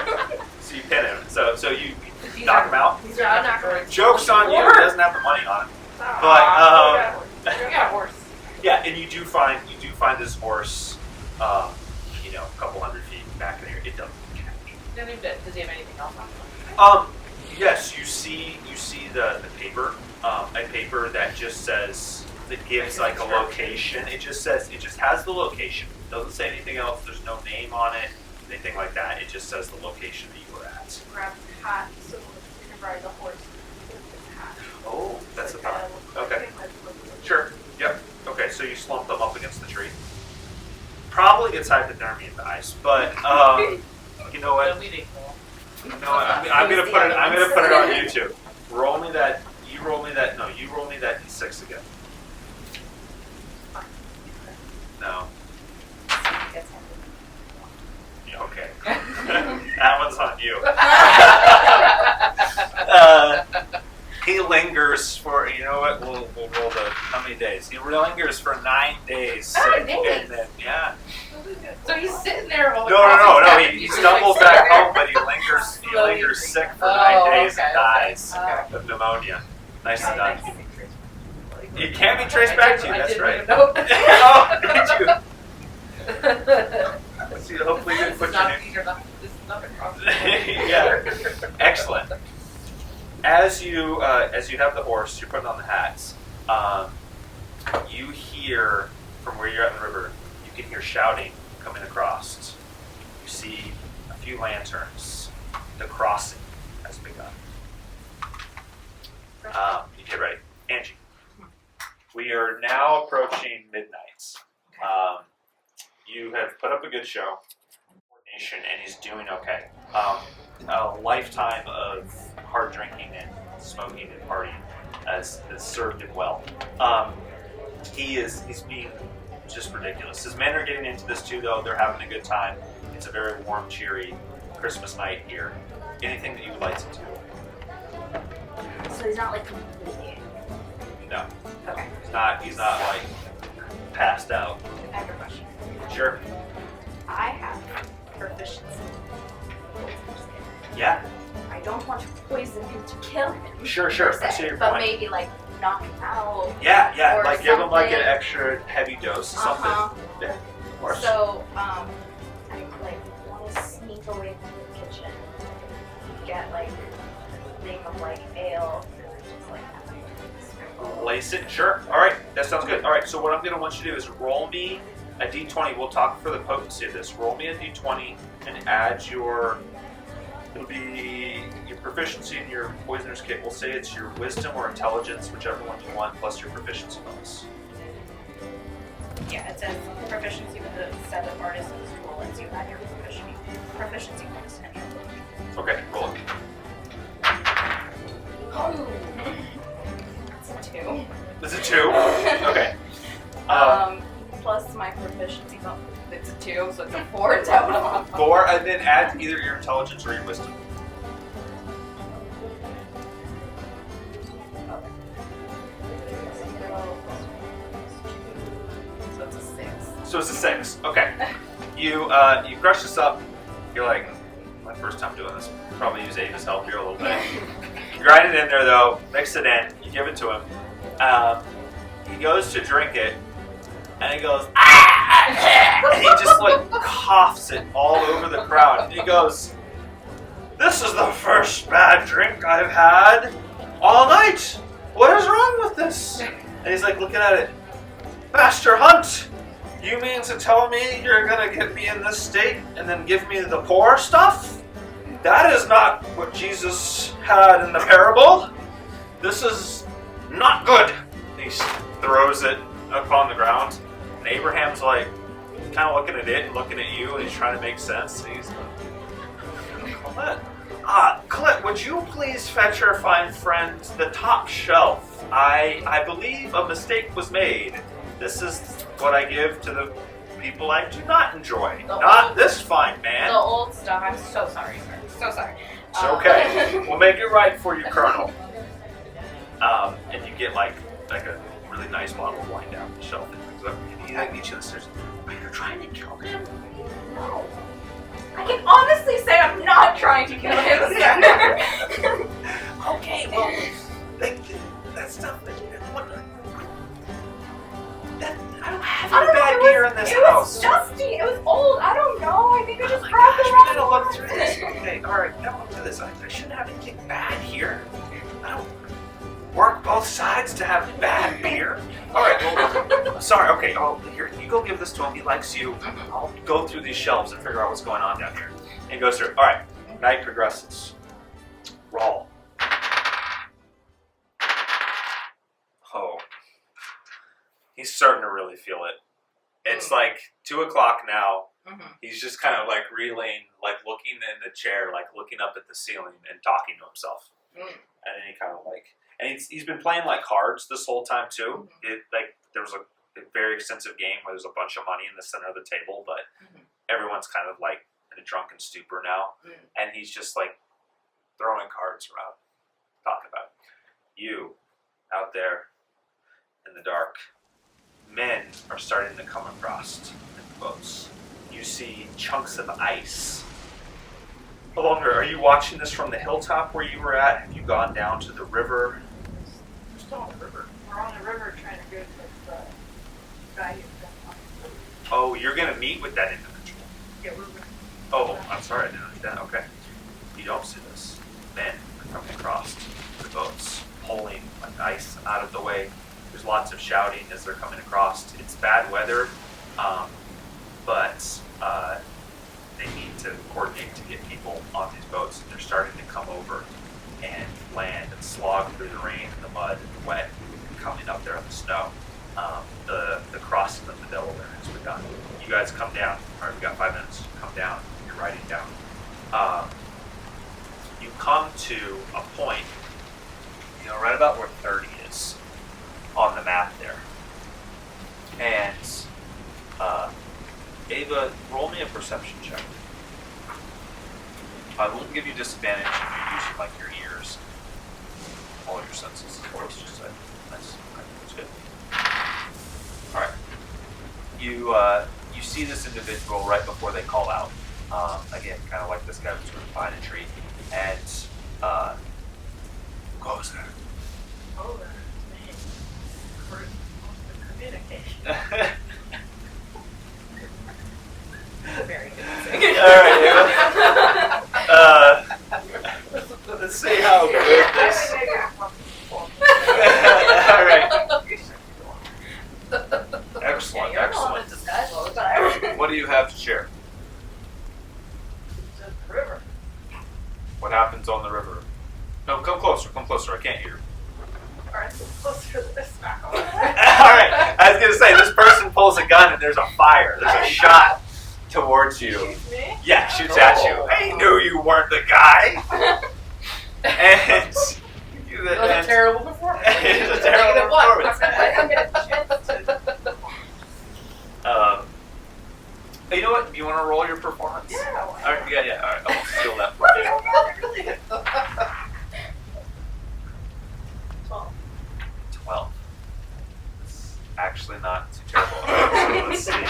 so you pin him. So you knock him out. These are not correct. Joke's on you. He doesn't have the money on it. We got a horse. Yeah, and you do find this horse, a couple hundred feet back in here. It doesn't catch. Does he have anything else on him? Yes, you see the paper, a paper that just says, that gives like a location. It just has the location. It doesn't say anything else. There's no name on it, anything like that. It just says the location that you were at. Grab the hat so you can ride the horse with the hat. Oh, that's the Like, part. like Okay. it was- Sure. Yep. Okay, so you slump them up against the tree. Probably gets hypothermia and dies, but you know what? Bleeding more. You know what? I'm gonna put it on YouTube. Roll me that. You roll me that d6 again. No. Yeah, okay. That one's on you. He lingers for, you know what? We'll roll the how many days? He lingers for 9 days. 9 days? And then, yeah. So he's sitting there while the No. crossing He happens. stumbles He's back like, home, but he lingers Slowly sick for Oh, 9 days okay, and dies okay. of pneumonia. Nicely I done. think it's traced. It can be traced back to you. That's right. No. Oh, did you? Let's see. Hopefully, you didn't put your name. This is not a crossing. Yeah. Excellent. As you have the horse, you're putting on the hats. You hear from where you're at in the river. You can hear shouting coming across. You see a few lanterns. The crossing has begun. You get ready, Angie. We are now approaching midnight. You have put up a good show, and he's doing okay. A lifetime of hard drinking and smoking and partying has served him well. He's being just ridiculous. His men are getting into this too, though. They're having a good time. It's a very warm, cheery Christmas night here. Anything that you would like to do? So he's not like completely. No, Okay. he's not like passed out. I have a question. Sure. I have proficiency. Yeah. I don't want to poison him to kill him. Sure. per I se, see your but point. maybe like knock him out. Yeah. Or Like give him like an something. extra heavy dose of something. Uh-huh. Yeah, of course. So, I get like a thing of like ale and then just like have it sprinkle. Lace it, sure. All right, that sounds good. All right, so what I'm going to want you to do is roll me a d20. We'll talk for the potency of this. Roll me a d20 and add it'll be your proficiency in your poisoner's kit. We'll say it's your wisdom or intelligence, whichever one you want, plus your proficiency bonus. Yeah, it says proficiency with the 7 artisan's tool lets you add your proficiency bonus to any of them. Okay, roll it. Oh, that's a 2. Is it 2? Okay. Plus my proficiency bonus. It's a 2, so it's a 4 total. 4, and then add either your intelligence or your wisdom. So it's a 6. So it's a 6. Okay. You crush this up. You're like, my first time doing this. Probably use Ava's help here a little bit. You grind it in there though. Mix it in. You give it to him. He goes to drink it, and he goes, ah! And he just like coughs it all over the crowd. And he goes, "This is the first bad drink I've had all night. What is wrong with this?" And he's like looking at it. "Master Hunt, you mean to tell me you're gonna get me in this state and then give me the poor stuff? That is not what Jesus had in the parable. This is not good." He throws it upon the ground, and Abraham's like kind of looking at it and looking at you, and he's trying to make sense. And he's like, Colette, would you please fetch our fine friend the top shelf? I believe a mistake was made. This is what I give to the people I do not enjoy. Not this fine man. The old stuff. I'm so sorry, sir. So sorry. It's okay. We'll make it right for you, Colonel. And you get like a really nice bottle of wine down the shelf. And he like meets you and says, "Are you trying to kill him?" No. I can honestly say I'm not trying to kill him, sir. Okay, well, like that stuff. I don't have any bad gear in this house. It was dusty. It was old. I don't know. I think I just Oh my grabbed gosh, the we wrong gotta one. look through this. Okay, alright, we gotta look through this. I shouldn't have anything bad here. I don't work both sides to have bad beer. Alright, well, sorry, okay, here, you go give this to him. He likes you. I'll go through these shelves and figure out what's going on down here. And he goes through. Alright, night progresses. Roll. Oh. He's starting to really feel it. It's like 2 o'clock now. He's just kind of like reeling, like looking in the chair, like looking up at the ceiling and talking to himself. And then he kind of like, and he's been playing like cards this whole time too. There was a very extensive game where there's a bunch of money in the center of the table, but everyone's kind of like in a drunken stupor now. And he's just like throwing cards around, talking about you out there in the dark. Men are starting to come across in the boats. You see chunks of ice. Alonga, are you watching this from the hilltop where you were at? Have you gone down to the river? We're still on the river. We're on the river trying to go to the guy who's been on the boat. Oh, you're going to meet with that individual. Yeah, we're with Oh, I'm sorry, I didn't understand. Okay. You don't see this. Men are coming across the boats, pulling like ice out of the way. There's lots of shouting as they're coming across. It's bad weather, but they need to coordinate to get people on these boats. They're starting to come over and land and slog through the rain and the mud and the wet coming up there in the snow. The crossing of the Delaware has begun. You guys come down. All right, we got 5 minutes. Come down. You're riding down. You come to a point, right about where 30 is on the map there. And Ava, roll me a perception check. I won't give you disadvantage if you're using like your ears, all of your senses, or else just nice. Okay, that's good. All right. You see this individual right before they call out. Again, kind of like this guy was sort of behind a tree, and what was that? Oh, man. We're communication. Very good. All right, Ava. see how good this. All right. Excellent, excellent. What do you have to share? The river. What happens on the river? No, come closer, I can't hear. Alright, so closer to this back over. Alright, I was gonna say, this person pulls a gun and there's a fire. There's a shot towards you. Shoots me? Yeah, shoots at you. I knew you weren't the guy. And you That was a terrible performance. It was a terrible performance. I'm gonna You know what? You want to roll your performance? Yeah. All right, yeah. All right, I won't steal that from you. Really? 12. 12. It's actually not too terrible. So let's see.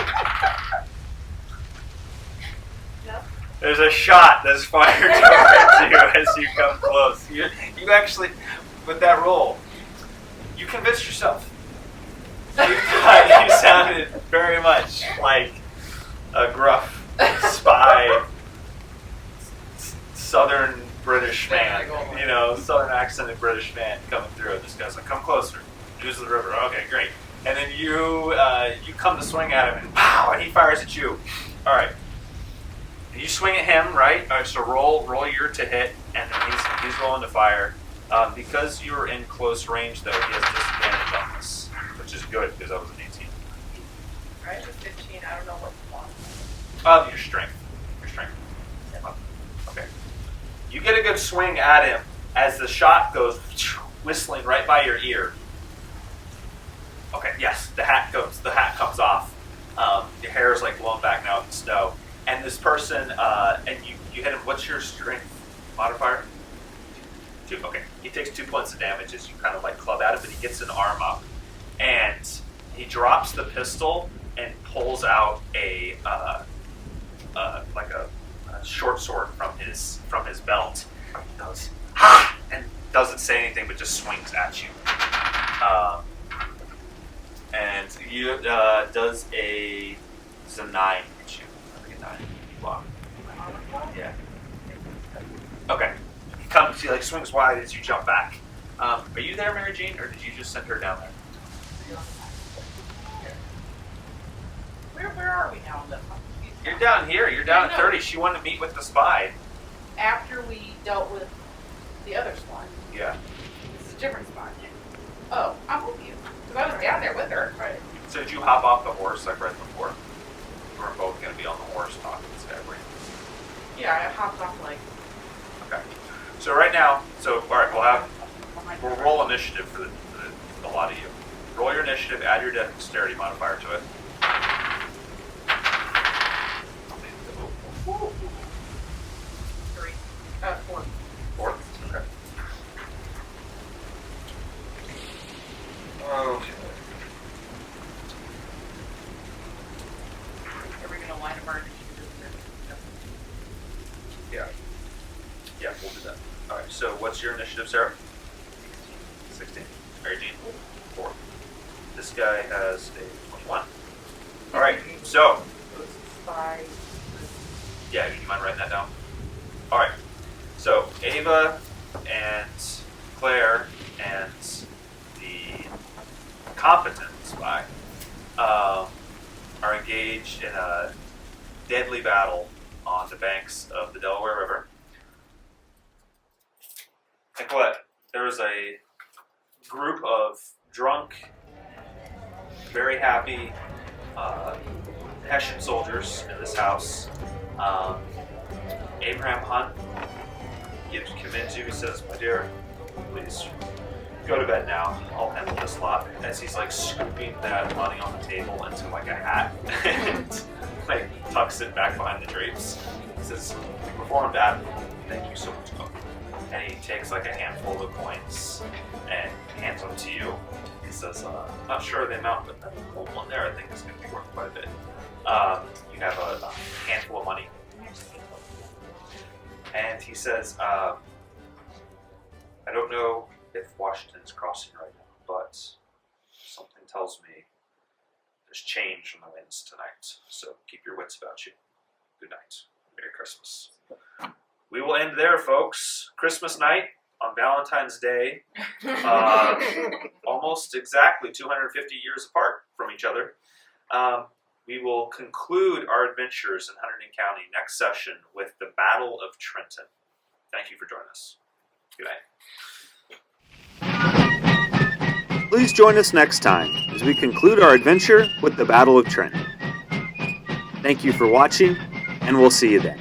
Yep. There's a shot that's fired towards you as you come close. You actually, with that roll, you convinced yourself. You sounded very much like a gruff, spy, southern British man. You know, southern accented British man coming through. And this guy's like, come closer. News of the river. Okay, great. And then you come to swing at him, and pow, and he fires at you. All right. You swing at him, right? All right, so roll your to hit, and then he's rolling to fire. Because you're in close range, though, he has disadvantage on this, which is good because that was an 18. Right, with 15, I don't know what you want. Your strength. Okay. You get a good swing at him as the shot goes whistling right by your ear. Okay, yes, the hat comes off. Your hair is like blown back now in the snow. And this person, and you hit him. What's your strength modifier? 2. Okay. He takes 2 points of damage as you kind of like club at him, but he gets an arm up, and he drops the pistol and pulls out a short sword from his belt. He goes ha, and doesn't say anything, but just swings at you. And you does a 9 hit you. I think a 9 block. Yeah. Okay. He like swings wide as you jump back. Are you there, Mary Jean, or did you just send her down there? Where are we now? You're down here. You're down at 30. She wanted to meet with the spy. After we dealt with the other spot. Yeah. This is a different spot. Oh, I'm with you. Because I was down there with her. Right. So did you hop off the horse like right before? We were both going to be on the horse talking to this guy. Yeah, I hopped off like. Okay. So right now, all right, we'll roll initiative for the lot of you. Roll your initiative, add your dexterity modifier to it. 3. 4. 4. Okay. Okay. Are we going to line up our initiative? Yeah, we'll do that. All right. So what's your initiative, Sarah? 16. Mary Jean? 4. This guy has a 21. All right. So. Spy. Yeah, do you mind writing that down? All right. So Ava and Claire and the competent spy are engaged in a deadly battle on the banks of the Delaware River. Nicolette, there was a group of drunk, very happy Hessian soldiers in this house. Abraham Hunt convinces you. He says, "My dear, please go to bed now. I'll handle this lot." As he's like scooping that money on the table into like a hat and like tucks it back behind the drapes. He says, "You performed admirably. Thank you so much." And he takes like a handful of coins and hands them to you. He says, "Not sure of the amount, but that old one there I think is going to be worth quite a bit. You have a handful of money." And he says, "I don't know if Washington's crossing right now, but something tells me there's change from the winds tonight. So keep your wits about you. Good night. Merry Christmas." We will end there, folks. Christmas night. Valentine's Day, almost exactly 250 years apart from each other. We will conclude our adventures in Hunterdon County next session with the Battle of Trenton. Thank you for joining us. Good night. Please join us next time as we conclude our adventure with the Battle of Trenton. Thank you for watching, and we'll see you then.